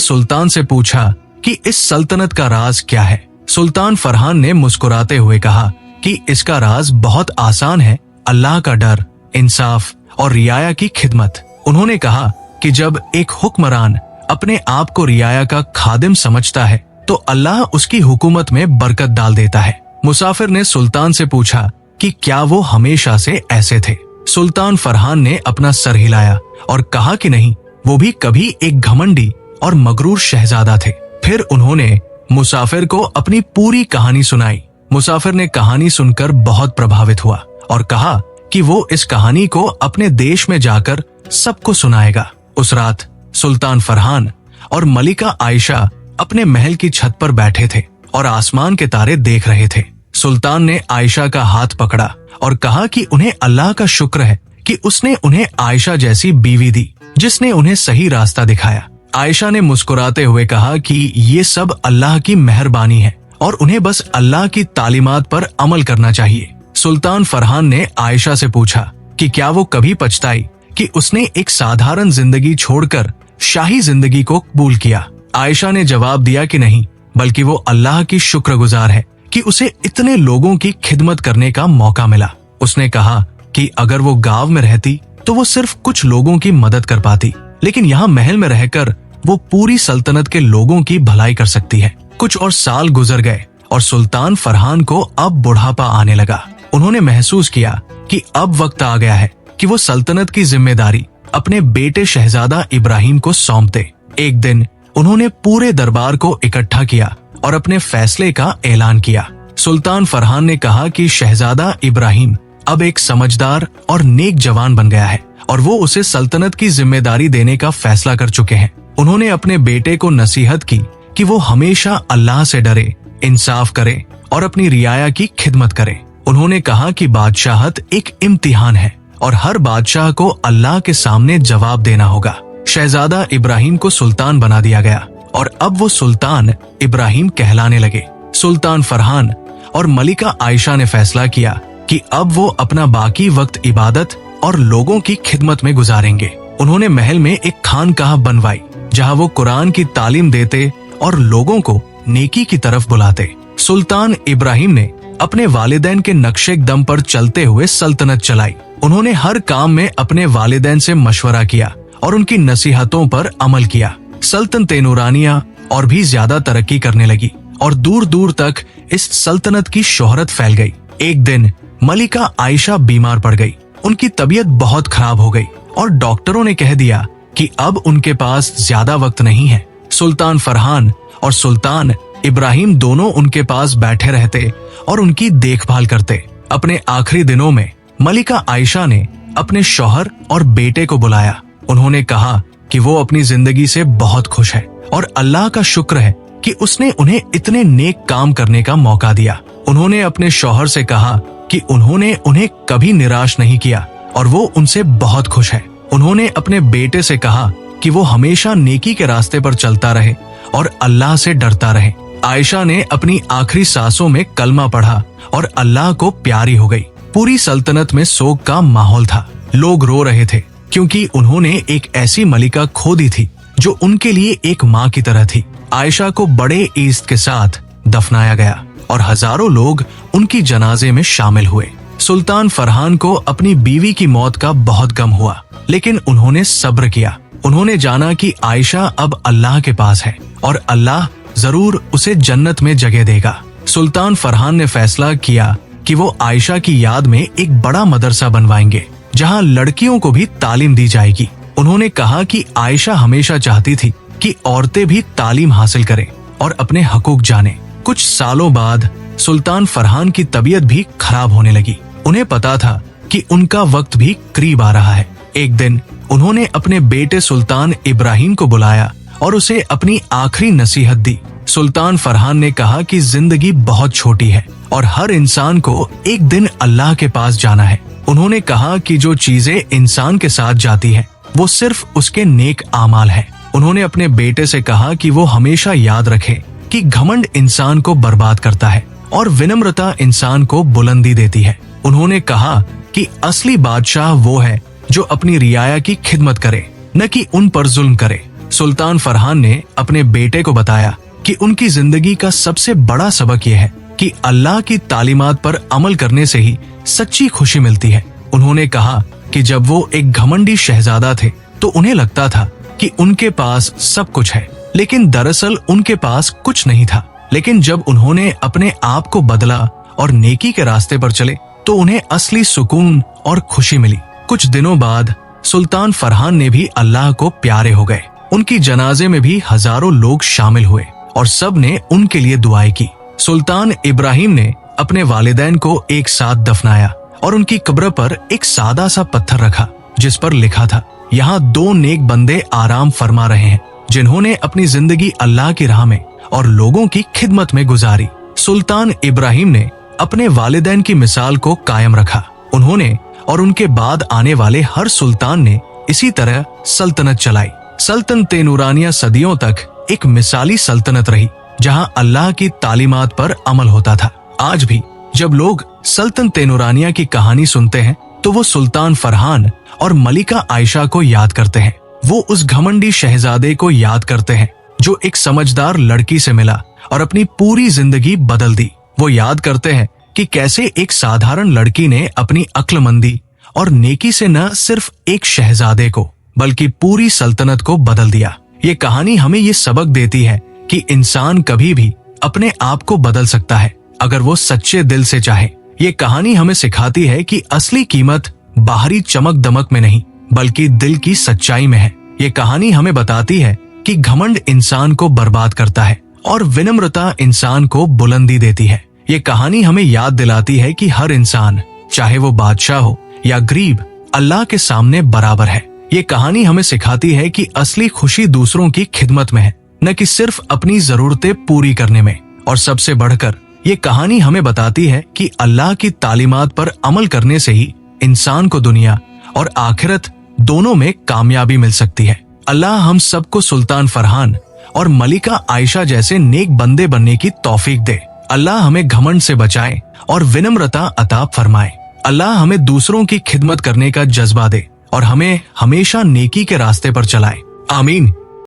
सुल्तान से पूछा कि इस सल्तनत का राज क्या है। सुल्तान फरहान ने मुस्कुराते हुए कहा कि इसका राज बहुत आसान है, अल्लाह का डर, इंसाफ और रियाया की खिदमत। उन्होंने कहा कि जब एक हुक्मरान अपने आप को रियाया का खादिम समझता है तो अल्लाह उसकी हुकूमत में बरकत डाल देता है। मुसाफिर ने सुल्तान से पूछा कि क्या वो हमेशा से ऐसे थे। सुल्तान फरहान ने अपना सर हिलाया और कहा कि नहीं, वो भी कभी एक घमंडी और मगरूर शहजादा थे। फिर उन्होंने मुसाफिर को अपनी पूरी कहानी सुनाई। मुसाफिर ने कहानी सुनकर बहुत प्रभावित हुआ और कहा कि वो इस कहानी को अपने देश में जाकर सबको सुनाएगा। उस रात सुल्तान फरहान और मलिका आयशा अपने महल की छत पर बैठे थे और आसमान के तारे देख रहे थे। सुल्तान ने आयशा का हाथ पकड़ा और कहा कि उन्हें अल्लाह का शुक्र है कि उसने उन्हें आयशा जैसी बीवी दी जिसने उन्हें सही रास्ता दिखाया। आयशा ने मुस्कुराते हुए कहा कि ये सब अल्लाह की मेहरबानी है और उन्हें बस अल्लाह की तालीमात पर अमल करना चाहिए। सुल्तान फरहान ने आयशा से पूछा कि क्या वो कभी पछताई कि उसने एक साधारण जिंदगी छोड़कर शाही जिंदगी को कबूल किया। आयशा ने जवाब दिया कि नहीं, बल्कि वो अल्लाह की शुक्रगुजार है कि उसे इतने लोगों की खिदमत करने का मौका मिला। उसने कहा कि अगर वो गांव में रहती तो वो सिर्फ कुछ लोगों की मदद कर पाती, लेकिन यहाँ महल में रहकर वो पूरी सल्तनत के लोगों की भलाई कर सकती है। कुछ और साल गुजर गए और सुल्तान फरहान को अब बुढ़ापा आने लगा। उन्होंने महसूस किया कि अब वक्त आ गया है कि वो सल्तनत की जिम्मेदारी अपने बेटे शहजादा इब्राहिम को सौंप दे। एक दिन उन्होंने पूरे दरबार को इकट्ठा किया और अपने फैसले का ऐलान किया। सुल्तान फरहान ने कहा कि शहजादा इब्राहिम अब एक समझदार और नेक जवान बन गया है और वो उसे सल्तनत की जिम्मेदारी देने का फैसला कर चुके हैं। उन्होंने अपने बेटे को नसीहत की कि वो हमेशा अल्लाह से डरे, इंसाफ करे और अपनी रियाया की खिदमत करे। उन्होंने कहा कि बादशाहत एक इम्तिहान है और हर बादशाह को अल्लाह के सामने जवाब देना होगा। शहजादा इब्राहिम को सुल्तान बना दिया गया और अब वो सुल्तान इब्राहिम कहलाने लगे। सुल्तान फरहान और मलिका आयशा ने फैसला किया कि अब वो अपना बाकी वक्त इबादत और लोगों की खिदमत में गुजारेंगे। उन्होंने महल में एक खानकाह बनवाई जहां वो कुरान की तालीम देते और लोगों को नेकी की तरफ बुलाते। सुल्तान इब्राहिम ने अपने वालिदैन के नक्शे दम पर चलते हुए सल्तनत चलाई। उन्होंने हर काम में अपने वालिदैन से मशवरा किया और उनकी नसीहतों पर अमल किया। सल्तनत नूरानिया और भी ज्यादा तरक्की करने लगी और दूर दूर तक इस सल्तनत की शोहरत फैल गई। एक दिन मलिका आयशा बीमार पड़ गई। उनकी तबीयत बहुत खराब हो गई और डॉक्टरों ने कह दिया कि अब उनके पास ज्यादा वक्त नहीं है। सुल्तान फरहान और सुल्तान इब्राहिम दोनों उनके पास बैठे रहते और उनकी देखभाल करते। अपने आखिरी दिनों में मलिका आयशा ने अपने शौहर और बेटे को बुलाया। उन्होंने कहा कि वो अपनी जिंदगी से बहुत खुश है और अल्लाह का शुक्र है कि उसने उन्हें इतने नेक काम करने का मौका दिया। उन्होंने अपने शौहर से कहा कि उन्होंने उन्हें कभी निराश नहीं किया और वो उनसे बहुत खुश है। उन्होंने अपने बेटे से कहा कि वो हमेशा नेकी के रास्ते पर चलता रहे और अल्लाह से डरता रहे। आयशा ने अपनी आखिरी सांसों में कलमा पढ़ा और अल्लाह को प्यारी हो गई। पूरी सल्तनत में शोक का माहौल था। लोग रो रहे थे क्योंकि उन्होंने एक ऐसी मलिका खो दी थी जो उनके लिए एक माँ की तरह थी। आयशा को बड़े इज्जत के साथ दफनाया गया और हजारों लोग उनकी जनाजे में शामिल हुए। सुल्तान फरहान को अपनी बीवी की मौत का बहुत गम हुआ, लेकिन उन्होंने सब्र किया। उन्होंने जाना कि आयशा अब अल्लाह के पास है और अल्लाह जरूर उसे जन्नत में जगह देगा। सुल्तान फरहान ने फैसला किया कि वो आयशा की याद में एक बड़ा मदरसा बनवाएंगे जहां लड़कियों को भी तालीम दी जाएगी। उन्होंने कहा कि आयशा हमेशा चाहती थी कि औरतें भी तालीम हासिल करें और अपने हकूक जाने। कुछ सालों बाद सुल्तान फरहान की तबीयत भी खराब होने लगी। उन्हें पता था कि उनका वक्त भी करीब आ रहा है। एक दिन उन्होंने अपने बेटे सुल्तान इब्राहिम को बुलाया और उसे अपनी आखिरी नसीहत दी। सुल्तान फरहान ने कहा कि जिंदगी बहुत छोटी है और हर इंसान को एक दिन अल्लाह के पास जाना है। उन्होंने कहा कि जो चीजें इंसान के साथ जाती हैं, वो सिर्फ उसके नेक आमाल हैं। उन्होंने अपने बेटे से कहा कि वो हमेशा याद रखे कि घमंड इंसान को बर्बाद करता है और विनम्रता इंसान को बुलंदी देती है। उन्होंने कहा कि असली बादशाह वो है जो अपनी रियाया की खिदमत करे, न कि उन पर जुल्म करे। सुल्तान फरहान ने अपने बेटे को बताया कि उनकी जिंदगी का सबसे बड़ा सबक यह है कि अल्लाह की तालीमात पर अमल करने से ही सच्ची खुशी मिलती है। उन्होंने कहा कि जब वो एक घमंडी शहजादा थे तो उन्हें लगता था कि उनके पास सब कुछ है, लेकिन दरअसल उनके पास कुछ नहीं था। लेकिन जब उन्होंने अपने आप को बदला और नेकी के रास्ते पर चले तो उन्हें असली सुकून और खुशी मिली। कुछ दिनों बाद सुल्तान फरहान ने भी अल्लाह को प्यारे हो गए। उनकी जनाजे में भी हजारों लोग शामिल हुए और सब ने उनके लिए दुआएं की। सुल्तान इब्राहिम ने अपने वालिदैन को एक साथ दफनाया और उनकी कब्र पर एक सादा सा पत्थर रखा जिस पर लिखा था, यहाँ 2 नेक बंदे आराम फरमा रहे हैं जिन्होंने अपनी जिंदगी अल्लाह की राह में और लोगों की खिदमत में गुजारी। सुल्तान इब्राहिम ने अपने वालिदैन की मिसाल को कायम रखा। उन्होंने और उनके बाद आने वाले हर सुल्तान ने इसी तरह सल्तनत चलाई। सल्तनत-ए नूरानिया सदियों तक एक मिसाली सल्तनत रही जहां अल्लाह की तालीमात पर अमल होता था। आज भी जब लोग सल्तनत-ए नूरानिया की कहानी सुनते हैं तो वो सुल्तान फरहान और मलिका आयशा को याद करते हैं। वो उस घमंडी शहजादे को याद करते हैं जो एक समझदार लड़की से मिला और अपनी पूरी जिंदगी बदल दी। वो याद करते हैं कि कैसे एक साधारण लड़की ने अपनी अक्लमंदी और नेकी से न सिर्फ एक शहजादे को बल्कि पूरी सल्तनत को बदल दिया। ये कहानी हमें ये सबक देती है कि इंसान कभी भी अपने आप को बदल सकता है अगर वो सच्चे दिल से चाहे। ये कहानी हमें सिखाती है कि असली कीमत बाहरी चमक दमक में नहीं बल्कि दिल की सच्चाई में है। ये कहानी हमें बताती है कि घमंड इंसान को बर्बाद करता है और विनम्रता इंसान को बुलंदी देती है। ये कहानी हमें याद दिलाती है कि हर इंसान, चाहे वो बादशाह हो या गरीब, अल्लाह के सामने बराबर है। ये कहानी हमें सिखाती है कि असली खुशी दूसरों की खिदमत में है, न कि सिर्फ अपनी जरूरतें पूरी करने में। और सबसे बढ़कर ये कहानी हमें बताती है कि अल्लाह की तालीमात पर अमल करने से ही इंसान को दुनिया और आखिरत दोनों में कामयाबी मिल सकती है। अल्लाह हम सबको सुल्तान फरहान और मलिका आयशा जैसे नेक बंदे बनने की तौफीक दे। अल्लाह हमें घमंड से बचाए और विनम्रता अता फरमाए। अल्लाह हमें दूसरों की खिदमत करने का जज्बा दे और हमें हमेशा नेकी के रास्ते पर चलाए। आमीन।